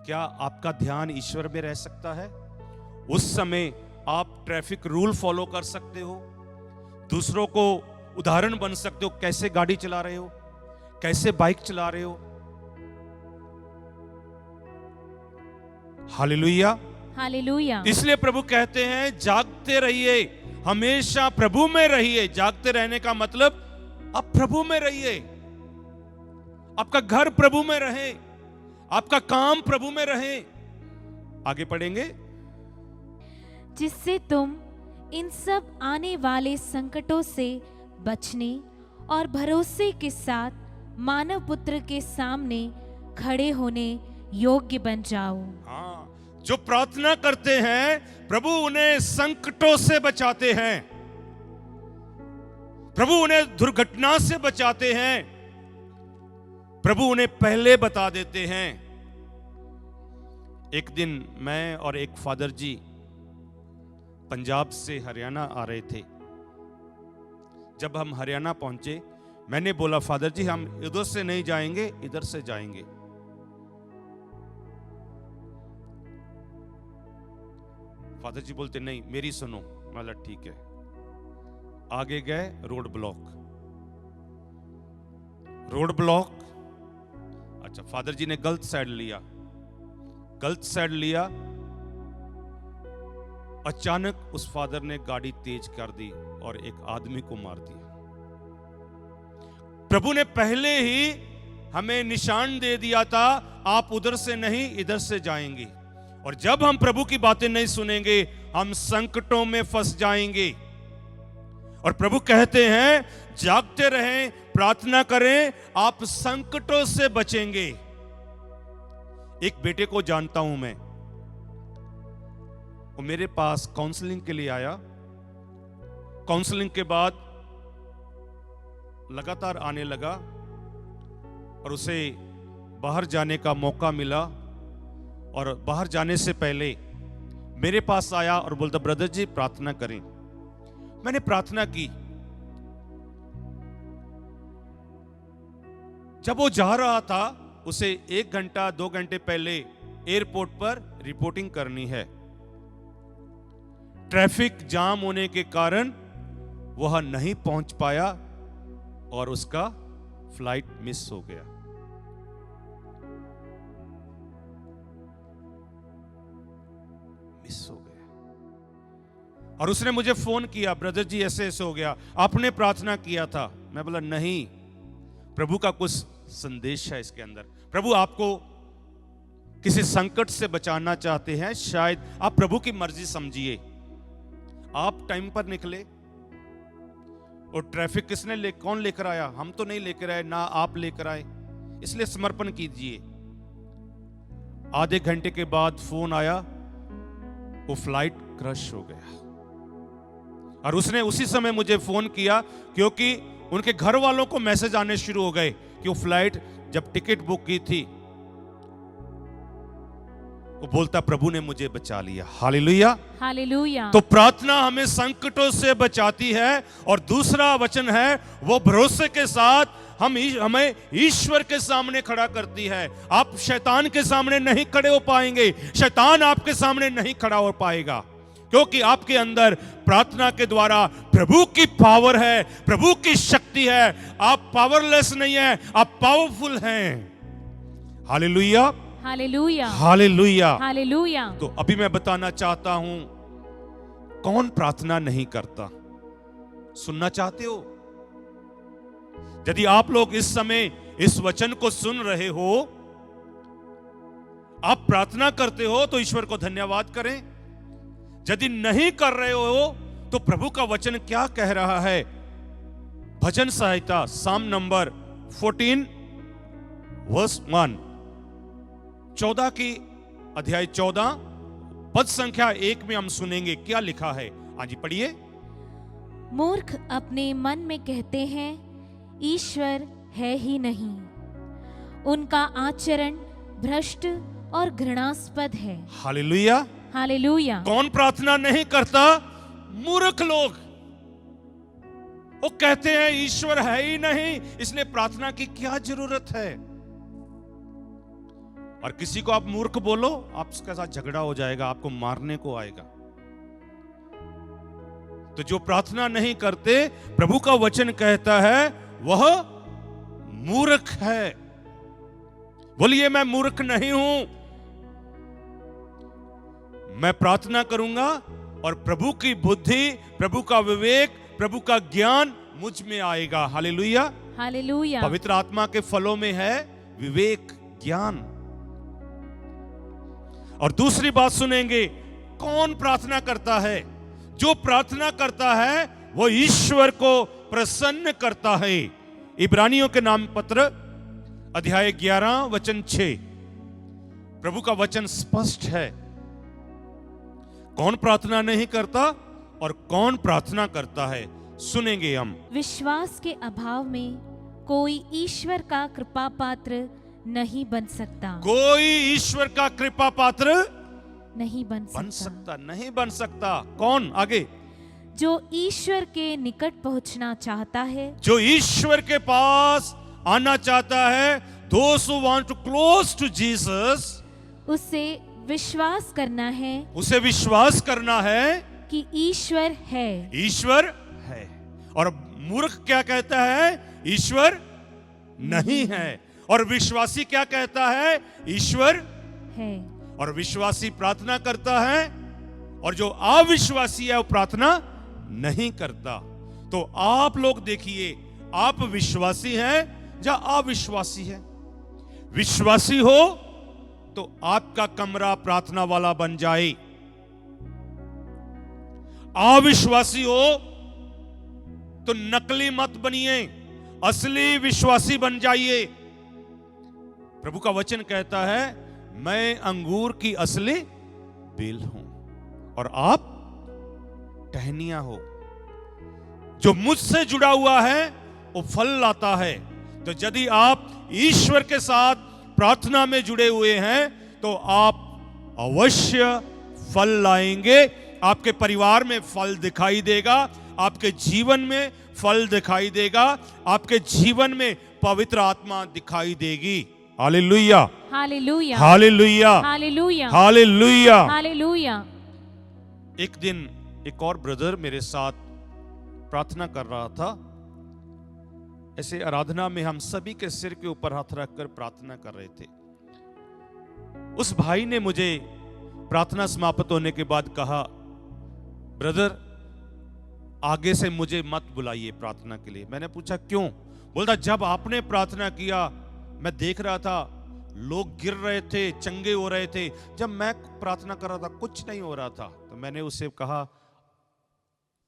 क्या आपका ध्यान ईश्वर में रह सकता है? उस समय आप ट्रैफिक रूल फॉलो कर सकते हो, दूसरों को उदाहरण बन सकते हो, कैसे गाड़ी चला रहे हो, कैसे बाइक चला रहे हो। Hallelujah, hallelujah. इसलिए प्रभु कहते हैं जागते रहिए, हमेशा प्रभु में रहिए। जागते रहने का मतलब आप प्रभु में रहिए, आपका घर प्रभु में रहे, आपका काम प्रभु में रहे। आगे पढ़ेंगे, जिससे तुम इन सब आने वाले संकटों से बचने और भरोसे के साथ मानव पुत्र के सामने खड़े होने योग्य बन जाओ। हाँ, जो प्रार्थना करते हैं प्रभु उन्हें संकटों से बचाते हैं, प्रभु उन्हें दुर्घटना से बचाते हैं, प्रभु उन्हें पहले बता देते हैं। एक दिन मैं और एक फादर जी पंजाब से हरियाणा आ रहे थे। जब हम हरियाणा पहुंचे, मैंने बोला फादर जी हम इधर से नहीं जाएंगे, इधर से जाएंगे। फादर जी बोलते नहीं, मेरी सुनो। बोला ठीक है। आगे गए, रोड ब्लॉक। अच्छा, फादर जी ने गलत साइड लिया। अचानक उस फादर ने गाड़ी तेज कर दी और एक आदमी को मार दिया। प्रभु ने पहले ही हमें निशान दे दिया था, आप उधर से नहीं इधर से जाएंगे। और जब हम प्रभु की बातें नहीं सुनेंगे, हम संकटों में फंस जाएंगे। और प्रभु कहते हैं जागते रहें, प्रार्थना करें, आप संकटों से बचेंगे। एक बेटे को जानता हूं मैं, वो मेरे पास काउंसलिंग के लिए आया। काउंसलिंग के बाद लगातार आने लगा और उसे बाहर जाने का मौका मिला। और बाहर जाने से पहले मेरे पास आया और बोलता ब्रदर जी प्रार्थना करें। मैंने प्रार्थना की। जब वो जा रहा था, उसे 1 घंटा 2 घंटे पहले एयरपोर्ट पर रिपोर्टिंग करनी है। ट्रैफिक जाम होने के कारण वह नहीं पहुंच पाया और उसका फ्लाइट मिस हो गया। और उसने मुझे फोन किया, ब्रदर जी ऐसे ऐसे हो गया, आपने प्रार्थना किया था। मैं बोला नहीं, प्रभु का कुछ संदेश है इसके अंदर। प्रभु आपको किसी संकट से बचाना चाहते हैं, शायद आप प्रभु की मर्जी समझिए। आप टाइम पर निकले और ट्रैफिक कौन लेकर आया? हम तो नहीं लेकर आए, ना आप लेकर आए, इसलिए समर्पण कीजिए। आधे घंटे के बाद फोन आया, वो फ्लाइट क्रश हो गया। और उसने उसी समय मुझे फोन किया, क्योंकि उनके घर वालों को मैसेज आने शुरू हो गए कि वो फ्लाइट जब टिकट बुक की थी, वो बोलता प्रभु ने मुझे बचा लिया। Hallelujah, hallelujah. तो प्रार्थना हमें संकटों से बचाती है। और दूसरा वचन है, वो भरोसे के साथ हमें ईश्वर के सामने खड़ा करती है। आप शैतान के सामने नहीं खड़े हो पाएंगे, शैतान आपके सामने नहीं खड़ा हो पाएगा, क्योंकि आपके अंदर प्रार्थना के द्वारा प्रभु की पावर है, प्रभु की शक्ति है। आप पावरलेस नहीं है, आप पावरफुल हैं। Hallelujah, hallelujah, hallelujah, hallelujah. तो अभी मैं बताना चाहता हूं, कौन प्रार्थना नहीं करता। सुनना चाहते हो? यदि आप लोग इस समय इस वचन को सुन रहे हो, आप प्रार्थना करते हो, तो ईश्वर को धन्यवाद करें। यदि नहीं कर रहे हो, तो प्रभु का वचन क्या कह रहा है? भजन संहिता साम नंबर 14 वर्स 1, 14 की अध्याय 14 पद संख्या 1 में हम सुनेंगे क्या लिखा है। हाँ जी, पढ़िए। मूर्ख अपने मन में कहते हैं, ईश्वर है ही नहीं। उनका आचरण भ्रष्ट और घृणास्पद है। Hallelujah, hallelujah. कौन प्रार्थना नहीं करता? मूर्ख लोग। वो कहते हैं ईश्वर है ही नहीं, इसलिए प्रार्थना की क्या जरूरत है। और किसी को आप मूर्ख बोलो, आपके साथ झगड़ा हो जाएगा, आपको मारने को आएगा। तो जो प्रार्थना नहीं करते, प्रभु का वचन कहता है वह मूर्ख है। बोलिए, मैं मूर्ख नहीं हूं, मैं प्रार्थना करूंगा और प्रभु की बुद्धि, प्रभु का विवेक, प्रभु का ज्ञान मुझ में आएगा। Hallelujah, hallelujah. पवित्र आत्मा के फलों में है विवेक, ज्ञान। और दूसरी बात सुनेंगे, कौन प्रार्थना करता है? जो प्रार्थना करता है वो ईश्वर को प्रसन्न करता है। इब्रानियों के नाम पत्र अध्याय 11 वचन 6, प्रभु का वचन स्पष्ट है। कौन प्रार्थना नहीं करता और कौन प्रार्थना करता है, सुनेंगे हम। विश्वास के अभाव में कोई ईश्वर का कृपा पात्र नहीं बन सकता। कोई ईश्वर का कृपा पात्र नहीं बन सकता, नहीं बन सकता। कौन? आगे। जो ईश्वर के निकट पहुंचना चाहता है, जो ईश्वर के पास आना चाहता है, those who want to close to Jesus, उसे विश्वास करना है, उसे विश्वास करना है कि ईश्वर है। ईश्वर है। और मूर्ख क्या कहता है? ईश्वर नहीं है। और विश्वासी क्या कहता है? ईश्वर है। और विश्वासी प्रार्थना करता है, और जो अविश्वासी है वो प्रार्थना नहीं करता। तो आप लोग देखिए, आप विश्वासी हैं या अविश्वासी हैं? विश्वासी हो तो आपका कमरा प्रार्थना वाला बन जाए, अविश्वासी हो तो नकली मत बनिए, असली विश्वासी बन जाइए। प्रभु का वचन कहता है, मैं अंगूर की असली बेल हूं और आप टहनियां हो। जो मुझसे जुड़ा हुआ है वो फल लाता है। तो यदि आप ईश्वर के साथ प्रार्थना में जुड़े हुए हैं तो आप अवश्य फल लाएंगे। आपके परिवार में फल दिखाई देगा, आपके जीवन में फल दिखाई देगा, आपके जीवन में पवित्र आत्मा दिखाई देगी। Hallelujah, hallelujah, hallelujah, hallelujah, hallelujah. Hallelujah. एक दिन एक और ब्रदर मेरे साथ प्रार्थना कर रहा था। ऐसे आराधना में हम सभी के सिर के ऊपर हाथ रखकर प्रार्थना कर रहे थे। उस भाई ने मुझे प्रार्थना समाप्त होने के बाद कहा, ब्रदर आगे से मुझे मत बुलाइए प्रार्थना के लिए। मैंने पूछा क्यों? बोलता, जब आपने प्रार्थना किया मैं देख रहा था लोग गिर रहे थे, चंगे हो रहे थे। जब मैं प्रार्थना कर रहा था कुछ नहीं हो रहा था। तो मैंने उससे कहा,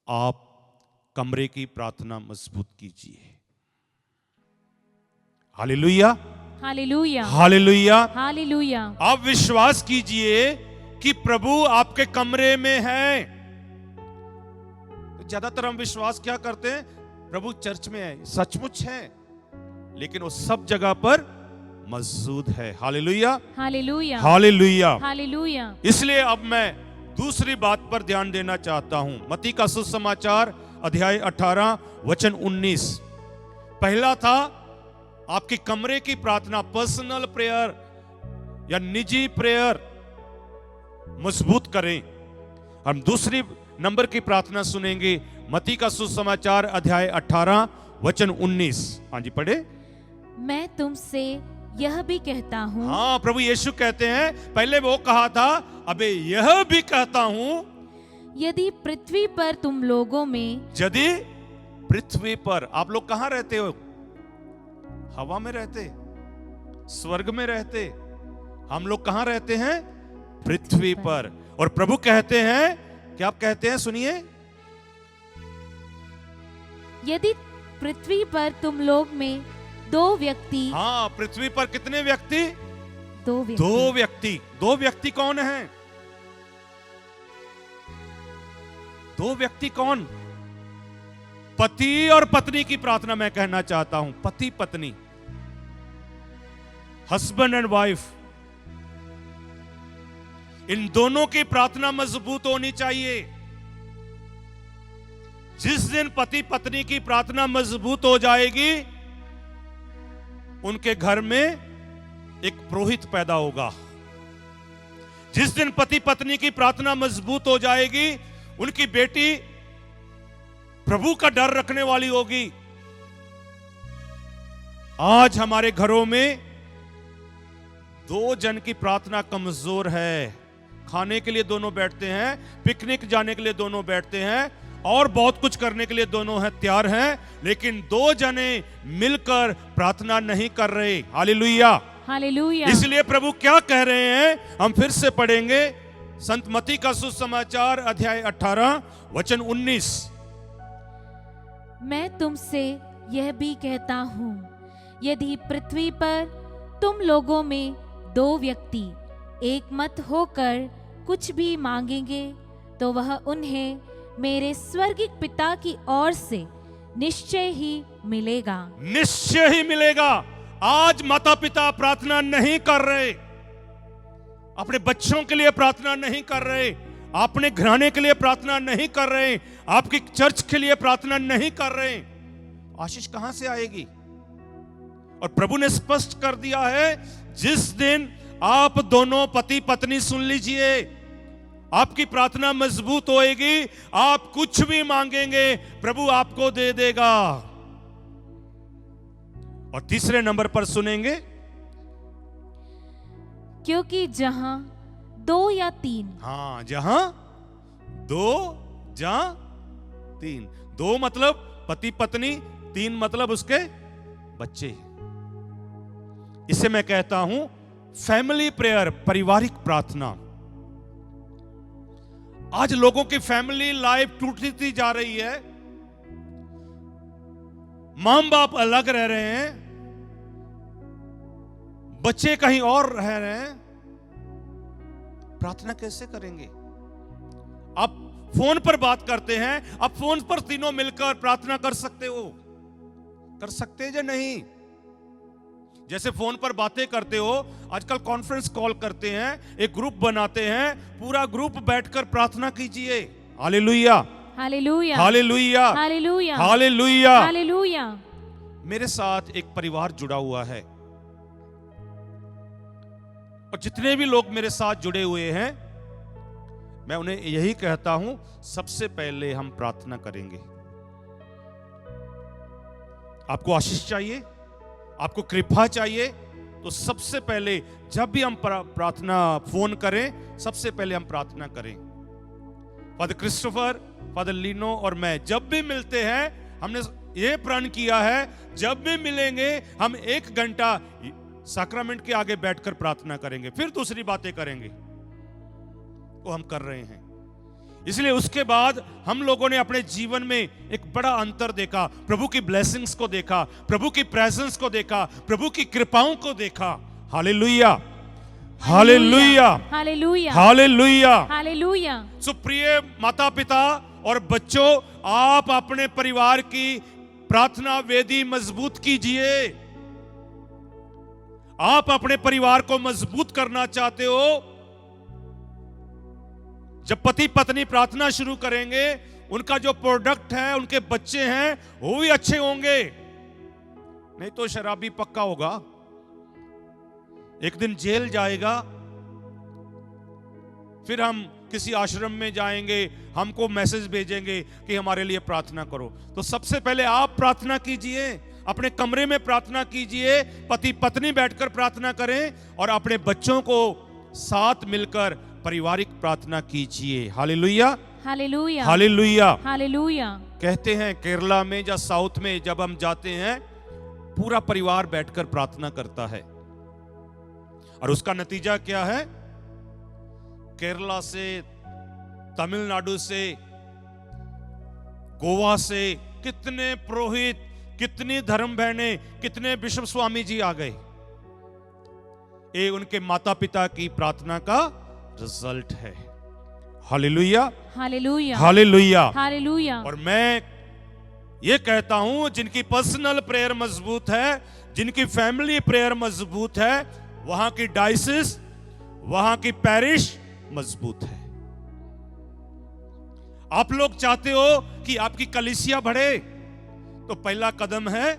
आप कमरे की प्रार्थना मजबूत कीजिए। Hallelujah, hallelujah, hallelujah, hallelujah. आप विश्वास कीजिए कि प्रभु आपके कमरे में है। ज्यादातर हम विश्वास क्या करते हैं, प्रभु चर्च में है, सचमुच है, लेकिन वो सब जगह पर मौजूद है। Hallelujah, hallelujah, hallelujah. हालेलुया। इसलिए अब मैं दूसरी बात पर ध्यान देना चाहता हूं। मत्ती का सुसमाचार अध्याय 18 वचन 19। पहला था आपकी कमरे की प्रार्थना, पर्सनल प्रेयर या निजी प्रेयर मजबूत करें। हम दूसरी नंबर की प्रार्थना सुनेंगे, मत्ती का सुसमाचार अध्याय 18 वचन 19। हाँ जी पढ़े। मैं तुमसे यह भी कहता हूँ, हाँ, प्रभु यीशु कहते हैं, पहले वो कहा था, अबे यह भी कहता हूं, यदि पृथ्वी पर तुम लोगों में, यदि पृथ्वी पर, आप लोग कहां रहते हो? हवा में रहते, स्वर्ग में रहते, हम लोग कहां रहते हैं? पृथ्वी पर। और प्रभु कहते हैं, क्या आप कहते हैं? सुनिए, यदि पृथ्वी पर तुम लोग में दो व्यक्ति, हाँ, पृथ्वी पर कितने व्यक्ति? दो व्यक्ति, दो व्यक्ति। दो व्यक्ति कौन हैं? दो व्यक्ति कौन? पति और पत्नी की प्रार्थना मैं कहना चाहता हूं, पति पत्नी, हस्बैंड एंड वाइफ, इन दोनों की प्रार्थना मजबूत होनी चाहिए। जिस दिन पति पत्नी की प्रार्थना मजबूत हो जाएगी, उनके घर में एक पुरोहित पैदा होगा। जिस दिन पति पत्नी की प्रार्थना मजबूत हो जाएगी, उनकी बेटी प्रभु का डर रखने वाली होगी। आज हमारे घरों में दो जन की प्रार्थना कमजोर है। खाने के लिए दोनों बैठते हैं, पिकनिक जाने के लिए दोनों बैठते हैं, और बहुत कुछ करने के लिए दोनों हैं तैयार हैं, लेकिन दो जने मिलकर प्रार्थना नहीं कर रहे। Hallelujah, hallelujah. इसलिए प्रभु क्या कह रहे हैं, हम फिर से पढ़ेंगे, संत मत्ती का सुसमाचार अध्याय 18 वचन 19। मैं तुमसे यह भी कहता हूँ, यदि पृथ्वी पर तुम लोगों में दो व्यक्ति एक मत होकर कुछ भी मांगेंगे, तो वह उन्हें मेरे स्वर्गिक पिता की ओर से निश्चय ही मिलेगा। निश्चय ही मिलेगा। आज माता पिता प्रार्थना नहीं कर रहे, अपने बच्चों के लिए प्रार्थना नहीं कर रहे, अपने घराने के लिए प्रार्थना नहीं कर रहे, आपकी चर्च के लिए प्रार्थना नहीं कर रहे। आशीष कहां से आएगी? और प्रभु ने स्पष्ट कर दिया है, जिस दिन आप दोनों पति पत्नी, सुन लीजिए, आपकी प्रार्थना मजबूत होएगी, आप कुछ भी मांगेंगे प्रभु आपको दे देगा। और तीसरे नंबर पर सुनेंगे, क्योंकि जहां दो या तीन, हाँ, जहां दो जहां तीन, दो मतलब पति पत्नी, तीन मतलब उसके बच्चे। इसे मैं कहता हूं फैमिली प्रेयर, पारिवारिक प्रार्थना। आज लोगों की फैमिली लाइफ टूटती जा रही है, मां बाप अलग रह रहे हैं, बच्चे कहीं और रह रहे हैं, प्रार्थना कैसे करेंगे? आप फोन पर बात करते हैं, आप फोन पर तीनों मिलकर प्रार्थना कर सकते हो, कर सकते हैं या नहीं? जैसे फोन पर बातें करते हो, आजकल कॉन्फ्रेंस कॉल करते हैं, एक ग्रुप बनाते हैं, पूरा ग्रुप बैठकर प्रार्थना कीजिए। Hallelujah, hallelujah, hallelujah, hallelujah, hallelujah, hallelujah. मेरे साथ एक परिवार जुड़ा हुआ है, और जितने भी लोग मेरे साथ जुड़े हुए हैं, मैं उन्हें यही कहता हूं, सबसे पहले हम प्रार्थना करेंगे। आपको आशीष चाहिए, आपको कृपा चाहिए, तो सबसे पहले जब भी हम प्रार्थना फोन करें, सबसे पहले हम प्रार्थना करें। फादर क्रिस्टोफर, फादर लीनो और मैं जब भी मिलते हैं, हमने ये प्रण किया है, जब भी मिलेंगे हम 1 घंटा सैक्रामेंट के आगे बैठकर प्रार्थना करेंगे, फिर दूसरी बातें करेंगे। वो हम कर रहे हैं। इसलिए उसके बाद हम लोगों ने अपने जीवन में एक बड़ा अंतर देखा, प्रभु की ब्लेसिंग्स को देखा, प्रभु की प्रेजेंस को देखा, प्रभु की कृपाओं को देखा। Hallelujah, hallelujah, hallelujah, hallelujah, hallelujah. So प्रिय माता पिता और बच्चों, आप अपने परिवार की प्रार्थना वेदी मजबूत कीजिए। आप अपने परिवार को मजबूत करना चाहते हो, जब पति पत्नी प्रार्थना शुरू करेंगे, उनका जो प्रोडक्ट है, उनके बच्चे हैं, वो भी अच्छे होंगे। नहीं तो शराबी पक्का होगा, एक दिन जेल जाएगा, फिर हम किसी आश्रम में जाएंगे, हमको मैसेज भेजेंगे कि हमारे लिए प्रार्थना करो। तो सबसे पहले आप प्रार्थना कीजिए, अपने कमरे में प्रार्थना कीजिए, पति पत्नी बैठकर प्रार्थना करें और अपने बच्चों को साथ मिलकर पारिवारिक प्रार्थना कीजिए। Hallelujah, hallelujah, hallelujah, hallelujah. कहते हैं केरला में या साउथ में जब हम जाते हैं, पूरा परिवार बैठकर प्रार्थना करता है और उसका नतीजा क्या है? केरला से, तमिलनाडु से, गोवा से कितने पुरोहित, कितनी धर्म बहनें, कितने बिशप स्वामी जी आ गए। ये उनके माता पिता की प्रार्थना का रिजल्ट है। Hallelujah, hallelujah, hallelujah, hallelujah. और मैं ये कहता हूं, जिनकी पर्सनल प्रेयर मजबूत है, जिनकी फैमिली प्रेयर मजबूत है, वहां की डायसिस, वहां की पैरिश मजबूत है। आप लोग चाहते हो कि आपकी कलीसिया बढ़े, तो पहला कदम है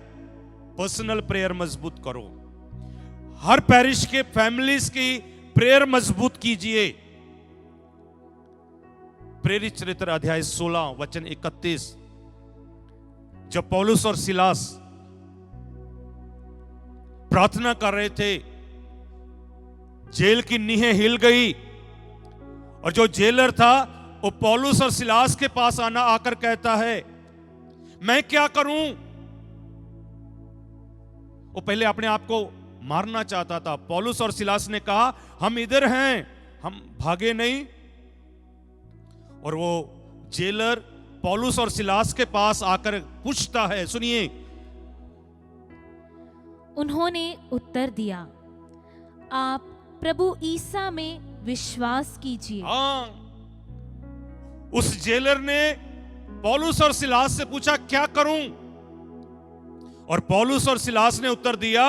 पर्सनल प्रेयर मजबूत करो। हर पैरिश के फैमिलीज की प्रेयर मजबूत कीजिए। प्रेरित चरित्र अध्याय 16 वचन 31, जब पौलुस और सिलास प्रार्थना कर रहे थे, जेल की नींहें हिल गई और जो जेलर था वो पौलुस और सिलास के पास आकर कहता है, मैं क्या करूं? वो पहले अपने आप को मारना चाहता था। पौलुस और सिलास ने कहा, हम इधर हैं, हम भागे नहीं। और वो जेलर पौलुस और सिलास के पास आकर पूछता है, सुनिए। उन्होंने उत्तर दिया, आप प्रभु ईसा में विश्वास कीजिए। हाँ, उस जेलर ने पौलुस और सिलास से पूछा, क्या करूं? और पौलुस और सिलास ने उत्तर दिया,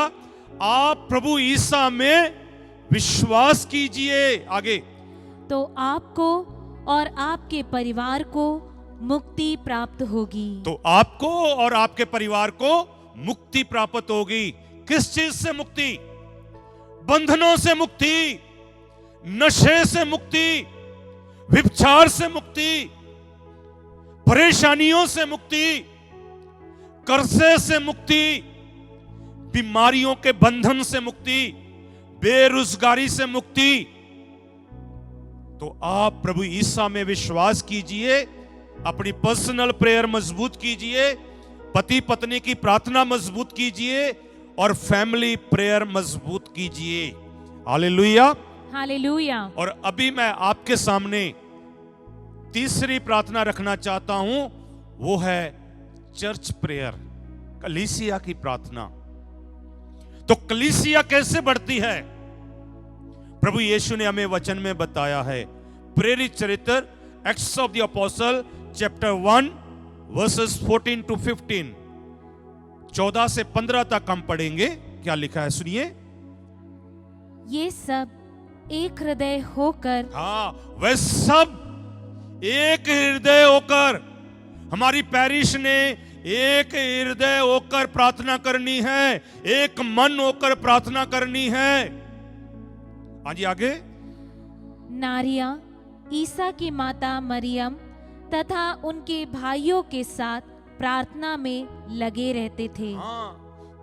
आप प्रभु ईसा में विश्वास कीजिए। आगे, तो आपको और आपके परिवार को मुक्ति प्राप्त होगी। तो आपको और आपके परिवार को मुक्ति प्राप्त होगी। किस चीज से मुक्ति? बंधनों से मुक्ति, नशे से मुक्ति, व्यभिचार से मुक्ति, परेशानियों से मुक्ति, कर्जे से मुक्ति, बीमारियों के बंधन से मुक्ति, बेरोजगारी से मुक्ति। तो आप प्रभु ईसा में विश्वास कीजिए, अपनी पर्सनल प्रेयर मजबूत कीजिए, पति पत्नी की प्रार्थना मजबूत कीजिए और फैमिली प्रेयर मजबूत कीजिए। Hallelujah, hallelujah. और अभी मैं आपके सामने तीसरी प्रार्थना रखना चाहता हूं, वो है चर्च प्रेयर, कलीसिया की प्रार्थना। तो कलीसिया कैसे बढ़ती है? प्रभु यीशु ने हमें वचन में बताया है। प्रेरित चरित्र, acts of the apostle chapter 1 versus 14 to 15, 14 से 15 तक हम पढ़ेंगे। क्या लिखा है, सुनिए। ये सब एक हृदय होकर, हाँ, वह सब एक हृदय होकर, हमारी पैरिश ने एक हृदय होकर प्रार्थना करनी है, एक मन होकर प्रार्थना करनी है। हाँ जी, आगे। नारिया, ईसा की माता मरियम तथा उनके भाइयों के साथ प्रार्थना में लगे रहते थे। हाँ,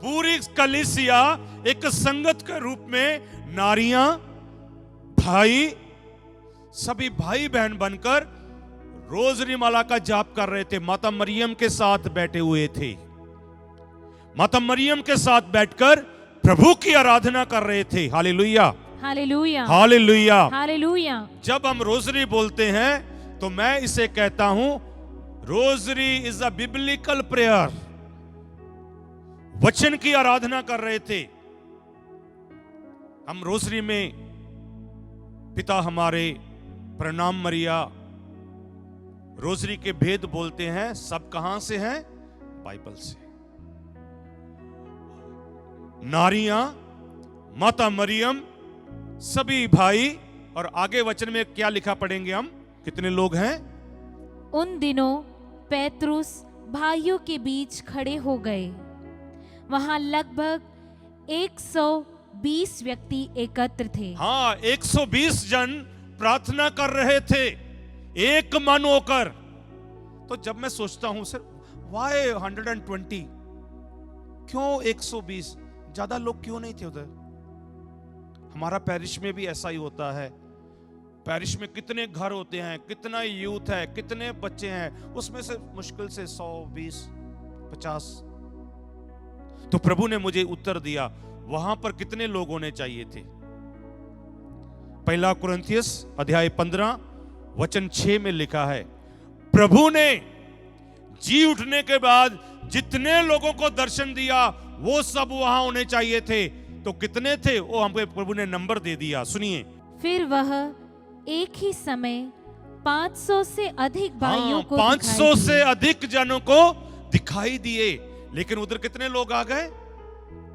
पूरी कलीसिया एक संगत के रूप में, नारियां, भाई, सभी भाई बहन बनकर रोजरी माला का जाप कर रहे थे। माता मरियम के साथ बैठे हुए थे, माता मरियम के साथ बैठकर प्रभु की आराधना कर रहे थे। Hallelujah, hallelujah, hallelujah, hallelujah. जब हम रोजरी बोलते हैं तो मैं इसे कहता हूं, rosary is a biblical prayer. वचन की आराधना कर रहे थे हम। रोजरी में पिता हमारे, प्रणाम मरिया, रोजरी के भेद बोलते हैं, सब कहां से हैं? बाइबल से। नारियां, माता मरियम, सभी भाई, और आगे वचन में क्या लिखा पढ़ेंगे हम, कितने लोग हैं? उन दिनों पैतरुस भाइयों के बीच खड़े हो गए। वहां लगभग 120 व्यक्ति एकत्र थे। हाँ, 120 जन प्रार्थना कर रहे थे, एक मन होकर। तो जब मैं सोचता हूं सर, वाई 120, क्यों 120? ज्यादा लोग क्यों नहीं थे उधर? हमारा पैरिश में भी ऐसा ही होता है। पैरिश में कितने घर होते हैं, कितना यूथ है, कितने बच्चे हैं, उसमें से मुश्किल से 100, 20, 50। तो प्रभु ने मुझे उत्तर दिया, वहां पर कितने लोग होने चाहिए थे? पहला कुरिन्थियस अध्याय 15 वचन 6 में लिखा है, प्रभु ने जी उठने के बाद जितने लोगों को दर्शन दिया वो सब वहां होने चाहिए थे। तो कितने थे वो हमको प्रभु ने नंबर दे दिया। सुनिए, फिर वह एक ही समय 500 से अधिक भाइयों को 500 से अधिक जनों को दिखाई दिए। लेकिन उधर कितने लोग आ गए?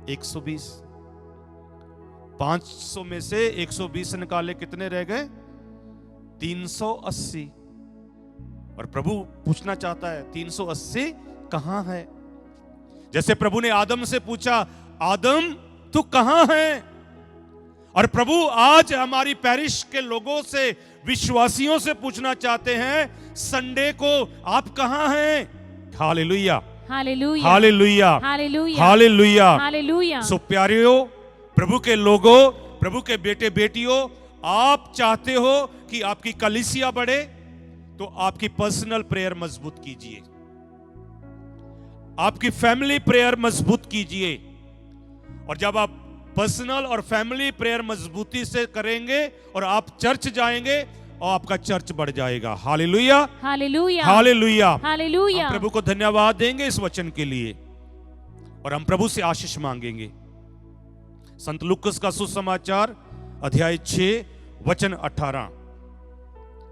120। 500 में से 120 निकाले, कितने रह गए? 380। और प्रभु पूछना चाहता है, 380 कहां है? जैसे प्रभु ने आदम से पूछा, आदम तू कहां है? और प्रभु आज हमारी पैरिश के लोगों से, विश्वासियों से पूछना चाहते हैं, संडे को आप कहां हैं? Hallelujah, hallelujah, hallelujah, hallelujah, hallelujah, hallelujah. So प्यारियों, प्रभु के लोगों, प्रभु के बेटे बेटियों, आप चाहते हो कि आपकी कलीसिया बढ़े, तो आपकी पर्सनल प्रेयर मजबूत कीजिए, आपकी फैमिली प्रेयर मजबूत कीजिए। और जब आप पर्सनल और फैमिली प्रेयर मजबूती से करेंगे और आप चर्च जाएंगे और आपका चर्च बढ़ जाएगा। Hallelujah, hallelujah, hallelujah, hallelujah. हम प्रभु को धन्यवाद देंगे इस वचन के लिए और हम प्रभु से आशीष मांगेंगे। संत लूकस का सुसमाचार अध्याय 6 वचन 18।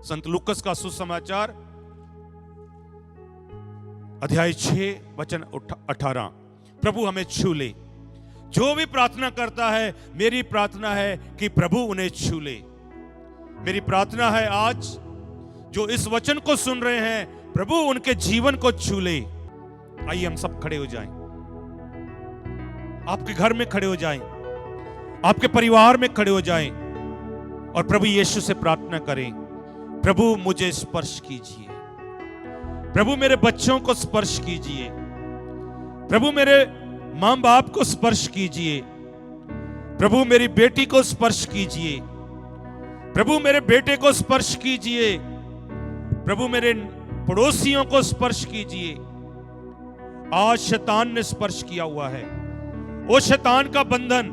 संत लूकस का सुसमाचार अध्याय 6 वचन 18। प्रभु हमें छू ले। जो भी प्रार्थना करता है, मेरी प्रार्थना है कि प्रभु उन्हें छू ले। मेरी प्रार्थना है आज जो इस वचन को सुन रहे हैं, प्रभु उनके जीवन को छू ले। आइए हम सब खड़े हो जाएं, आपके घर में खड़े हो जाएं, आपके परिवार में खड़े हो जाएं और प्रभु यीशु से प्रार्थना करें, प्रभु मुझे स्पर्श कीजिए, प्रभु मेरे बच्चों को स्पर्श कीजिए, प्रभु मेरे मां बाप को स्पर्श कीजिए, प्रभु मेरी बेटी को स्पर्श कीजिए, प्रभु मेरे बेटे को स्पर्श कीजिए, प्रभु मेरे पड़ोसियों को स्पर्श कीजिए। आज शैतान ने स्पर्श किया हुआ है, वो शैतान का बंधन,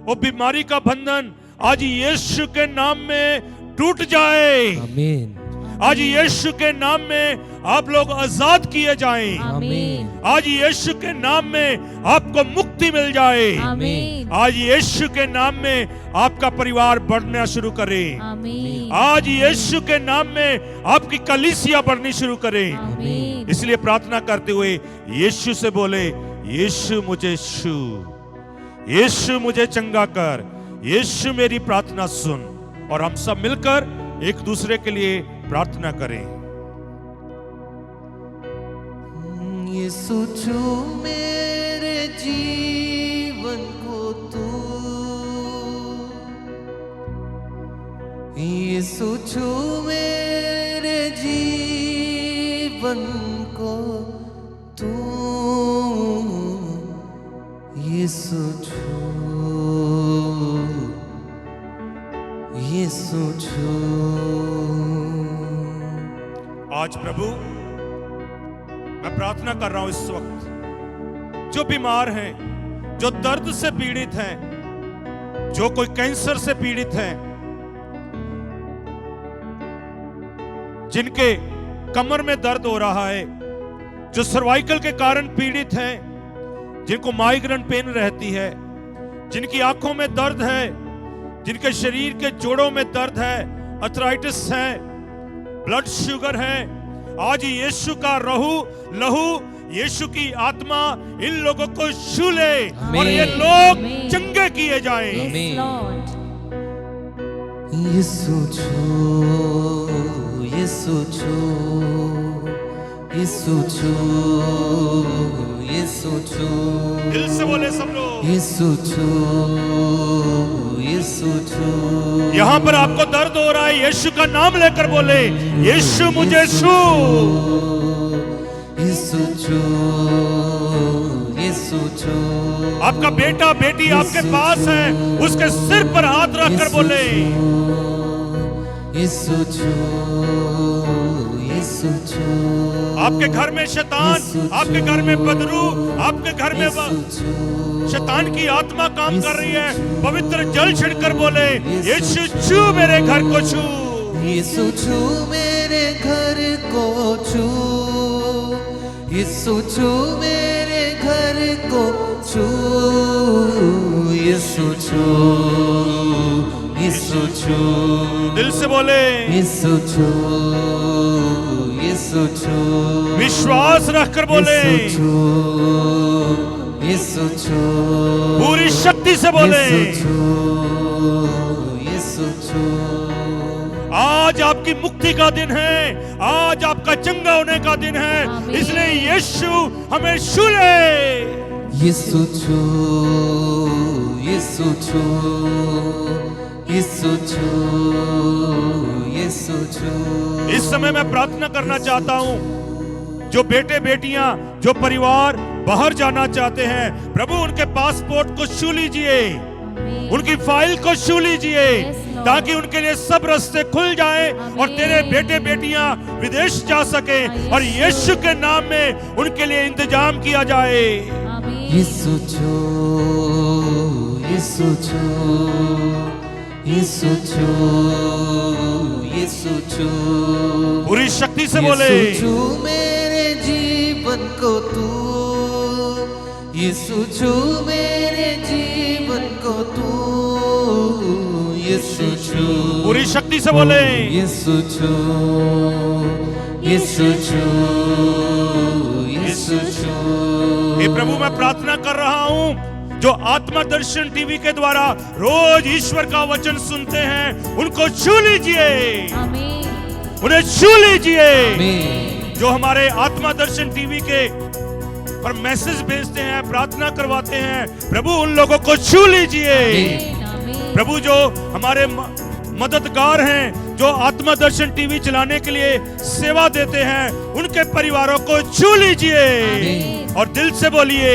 वो बीमारी का बंधन आज यीशु के नाम में टूट जाए। आमीन, आज यीशु के नाम में आप लोग आजाद किए जाएं। आमीन, आज यीशु के नाम में आपको मुक्ति मिल जाए। आमीन, आज यीशु के नाम में आपका परिवार बढ़ना शुरू करे। आमीन, आज यीशु के नाम में आपकी कलीसिया बढ़नी शुरू करे। आमीन। इसलिए प्रार्थना करते हुए यीशु से बोले, यीशु मुझे छू, यीशु मुझे चंगा कर, यीशु मेरी प्रार्थना सुन। और हम सब मिलकर एक दूसरे के लिए प्रार्थना करें। यीशु छू मेरे जीवन को तू, यीशु छू मेरे जीवन को तू, यीशु छू, यीशु छू। आज प्रभु मैं प्रार्थना कर रहा हूं, इस वक्त जो बीमार हैं, जो दर्द से पीड़ित हैं, जो कोई कैंसर से पीड़ित हैं, जिनके कमर में दर्द हो रहा है, जो सर्वाइकल के कारण पीड़ित हैं, जिनको माइग्रेन पेन रहती है, जिनकी आंखों में दर्द है, जिनके शरीर के जोड़ों में दर्द है, अर्थराइटिस है, ब्लड शुगर है, आज यीशु का लहू यीशु की आत्मा इन लोगों को छू ले और ये लोग आमीन। चंगे किए जाएं। Yes, Amen. Lord. यीशु छू, यीशु छू, यीशु छू, यीशु छू, दिल से बोले सब लोग। यीशु छू, यीशु छू। यहाँ पर आपको दर्द हो रहा है, यीशु का नाम लेकर बोले, यीशु मुझे छू। यीशु छू, यीशु छू। आपका बेटा बेटी आपके पास है, उसके सिर पर हाथ रखकर बोले, यीशु छू, यीशु छू। आपके घर में शैतान, आपके घर में बदरू, आपके घर में शैतान की आत्मा काम कर रही है, पवित्र जल छिड़कर बोले, यीशु छू मेरे घर को छू। यीशु छू मेरे घर को छू, यीशु छू मेरे घर को छू, यीशु छू, यीशु छू। दिल से बोले, यीशु छू, यीशु छू। विश्वास रखकर बोले, यीशु छू, यीशु छू। पूरी शक्ति से बोले, यीशु छू, यीशु छू। आज आपकी मुक्ति का दिन है, आज आपका चंगा होने का दिन है, आमीन। इसलिए यीशु हमें छू ले। यीशु छू, यीशु छू, यीशु छू, यीशु छू। इस समय मैं प्रार्थना करना चाहता हूं, जो बेटे बेटियां, जो परिवार बाहर जाना चाहते हैं, प्रभु उनके पासपोर्ट को छू लीजिए, आमीन। उनकी फाइल को छू लीजिए, Yes, Lord. ताकि उनके लिए सब रास्ते खुल जाएं और आमीन। तेरे बेटे बेटियां विदेश जा सके हाँ, और यीशु। यीशु के नाम में उनके लिए इंतजाम किया जाए। आमीन। यीशु छू, यीशु छू, यीशु छू, यीशु छू। पूरी शक्ति से बोले, यीशु छू मेरे जीवन को तू, यीशु छू मेरे जीवन को तू, यीशु छू। पूरी शक्ति से बोले, यीशु छू, यीशु छू, यीशु छू। हे प्रभु मैं प्रार्थना कर रहा हूं, जो आत्मा दर्शन टीवी के द्वारा रोज ईश्वर का वचन सुनते हैं, उनको छू लीजिए, आमीन। उन्हें छू लीजिए। आमीन। जो हमारे आत्मा दर्शन टीवी के पर मैसेज भेजते हैं, प्रार्थना करवाते हैं, प्रभु उन लोगों को छू लीजिए। आमीन। आमीन। प्रभु जो हमारे मददगार हैं, जो आत्मा दर्शन टीवी चलाने के लिए सेवा देते हैं, उनके परिवारों को छू लीजिए आमीन। और दिल से बोलिए,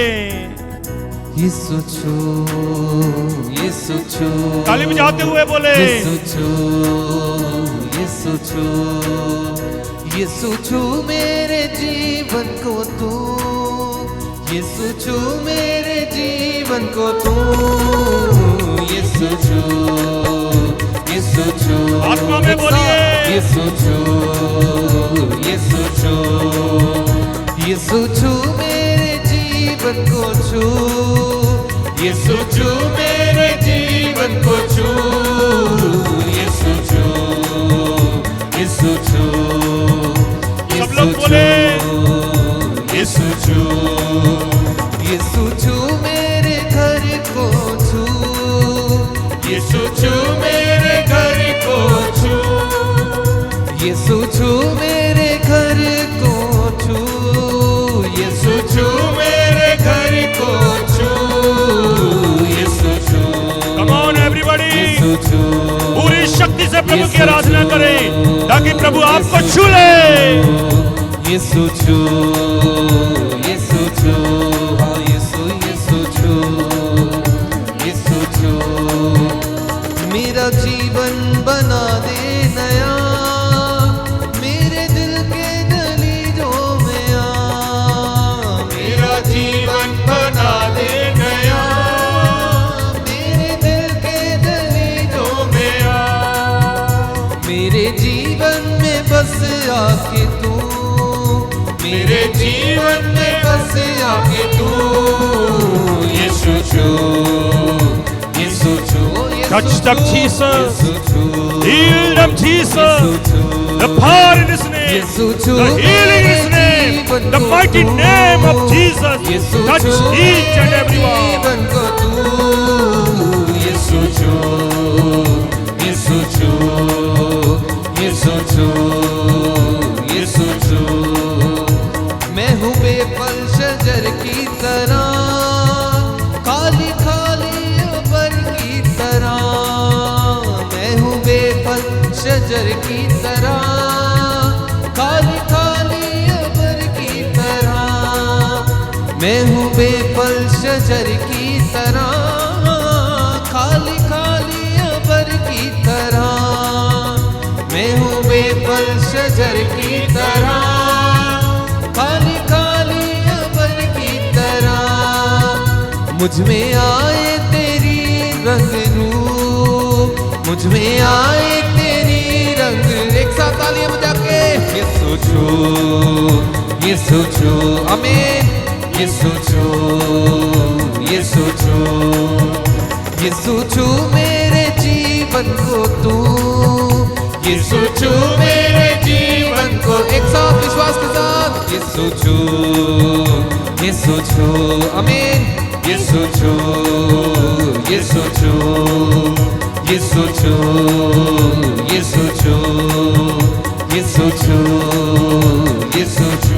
यीशु छू, यीशु छू। ताली बजाते हुए बोले, यीशु छू, यीशु छू, यीशु छू मेरे जीवन को तू, यीशु छू मेरे जीवन को तू, यीशु छू, यीशु छू। आत्मा में बोलिए, यीशु छू, यीशु छू, यीशु छू मेरे जीवन को छू, यीशु छू मेरे जीवन को छू, यीशु छू, यीशु छू। सब लोग बोले, यीशु छू, यीशु छू मेरे घर को छू, यीशु छू मेरे घर को छू, यीशु छू मेरे घर को छू, यीशु छू मेरे घर को छू, यीशु छू। कम ऑन एवरीबॉडी, यीशु छू, पूरी शक्ति से प्रभु की आराधना करें, ताकि प्रभु आपको छू ले। यीशु छू, यीशु छू, हाँ यीशु, यीशु छू, यीशु छू। मेरा जीवन बना दे नया, मेरे दिल के दलीलों में आ, मेरा जीवन बना दे नया, मेरे दिल के दलीलों में आ, मेरे जीवन में बस आके तू, मेरे जीवन में बस आके तू, यीशु छू, यीशु छू। Touch them, Jesus. यीशु छू, Heal them, Jesus. यीशु छू, the power in His name, यीशु छू the healing in His name, the mighty name of Jesus. Touch each and every one. जीवन को तू यीशु छू यीशु छू यीशु छू यीशु छू मैं हूँ बेफल शजर की तरह खाली खाली अबर की तरह मैं हूँ बेफल शजर की तरह खाली खाली अबर की तरह मैं हूँ बेफल शजर की तरह खाली खाली अबर की तरह मैं हूँ बेफल शजर की तरह खाली खाली अबर की तरह मुझ में आए तेरी रंग रूप मुझ में आए तेरी रंग एक साथ तालियां बजा के यीशु छू आमीन यीशु छू मेरे जीवन को तू यीशु छू मेरे जीवन को एक साथ विश्वास के साथ यीशु छू आमीन यीशु छू यीशु छू यीशु छू यीशु छू यीशु छू यीशु छू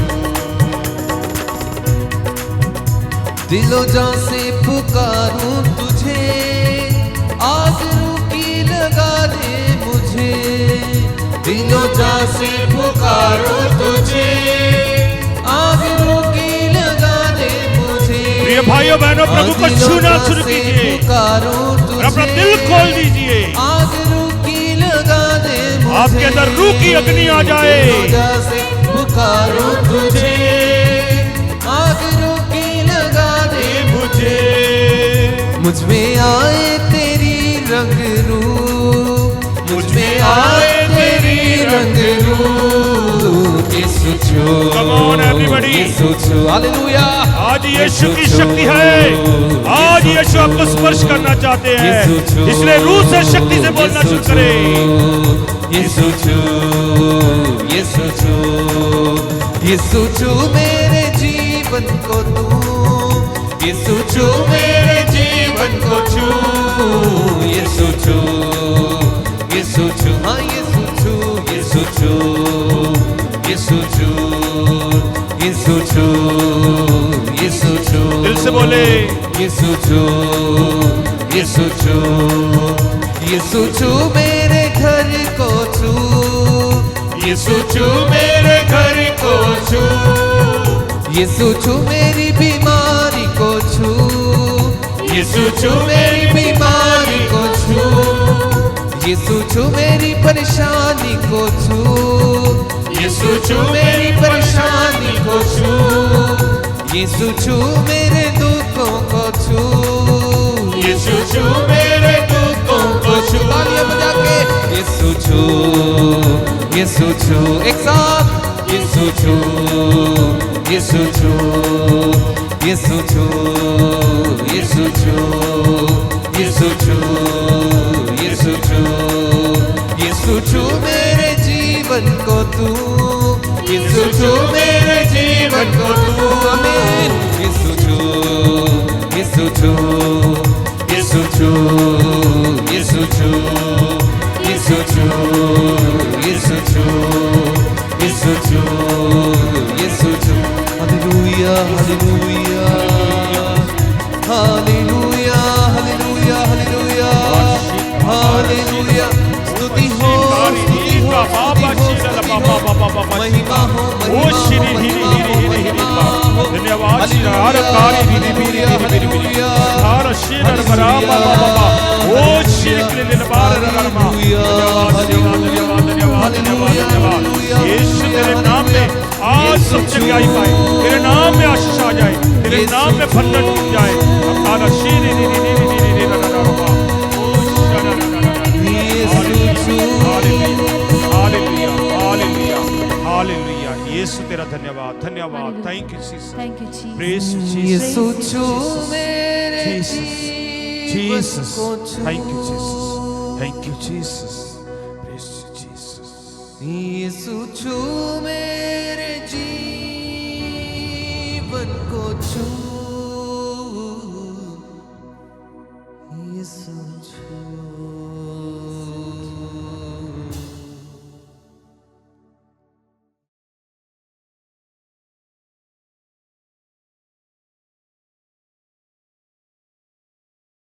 दिलो जान से पुकारूं तुझे आग रूकी लगा दे मुझे दिलो जान से पुकारूं तुझे आग रूकी लगा दे मुझे प्रिय भाइयों बहनों प्रभु को छूना शुरू कीजिए और अपना दिल खोल दीजिए आग रूकी लगा दे मुझे आपके अंदर रूह की अग्नि आ जाए दिलो जान से पुकारूं तुझे आग रूकी लगा दे मुझे मुझ में आए तेरी रंग रूप मुझ में आए तेरी रंग रूप यीशु छू Come on everybody. यीशु छू हालेलुया आज यीशु की शक्ति है आज यीशु आपको स्पर्श करना चाहते हैं इसलिए रूह से शक्ति से बोलना शुरू करें यीशु छू यीशु छू यीशु छू मेरे जीवन को तू यीशु छू मेरे जीवन को छू यीशु छू यीशु छू हाँ यीशु छू यीशु छू यीशु छू यीशु छू यीशु छू दिल से बोले यीशु छू यीशु छू यीशु छू मेरे घर को छू यीशु छू मेरे घर को छू यीशु छू मेरी बीमारी को छू यीशु छू मेरी बीमारी को छू यीशु छू मेरी परेशानी को छू यीशु छू मेरी परेशानी को छू यीशु छू मेरे दुखों को छू यीशु छू मेरे दुखों को छू तालियां बजा के यीशु छू एक साथ यीशु छू यीशु छू यीशु छू यीशु छू यीशु छू यीशु छू यीशु छू मेरे जीवन को तू यीशु छू मेरे जीवन को तू आमीन यीशु छू यीशु छू यीशु छू यीशु छू यीशु छू यीशु छू यीशु छू यीशु छू hallelujah hallelujah hallelujah hallelujah hallelujah hallelujah स्तुति हो महिमा हो ओ श्री धन्यवाद हर कारी हालेलुया हर श्री बराबा ओ श्री धन्यवाद यीशु तेरे नाम में आज सब चंगाई पाए तेरे नाम में आशीष आ जाए तेरे नाम में बंधन टूट जाए हमारा हालेलुया यीशु तेरा धन्यवाद धन्यवाद thank you Jesus Thank you, Jesus. Praise Yeshu छू मेरे जीसस जीवन को छू thank you Jesus praise Jesus Yeshu छू मेरे जीवन को छू, यीशु छू।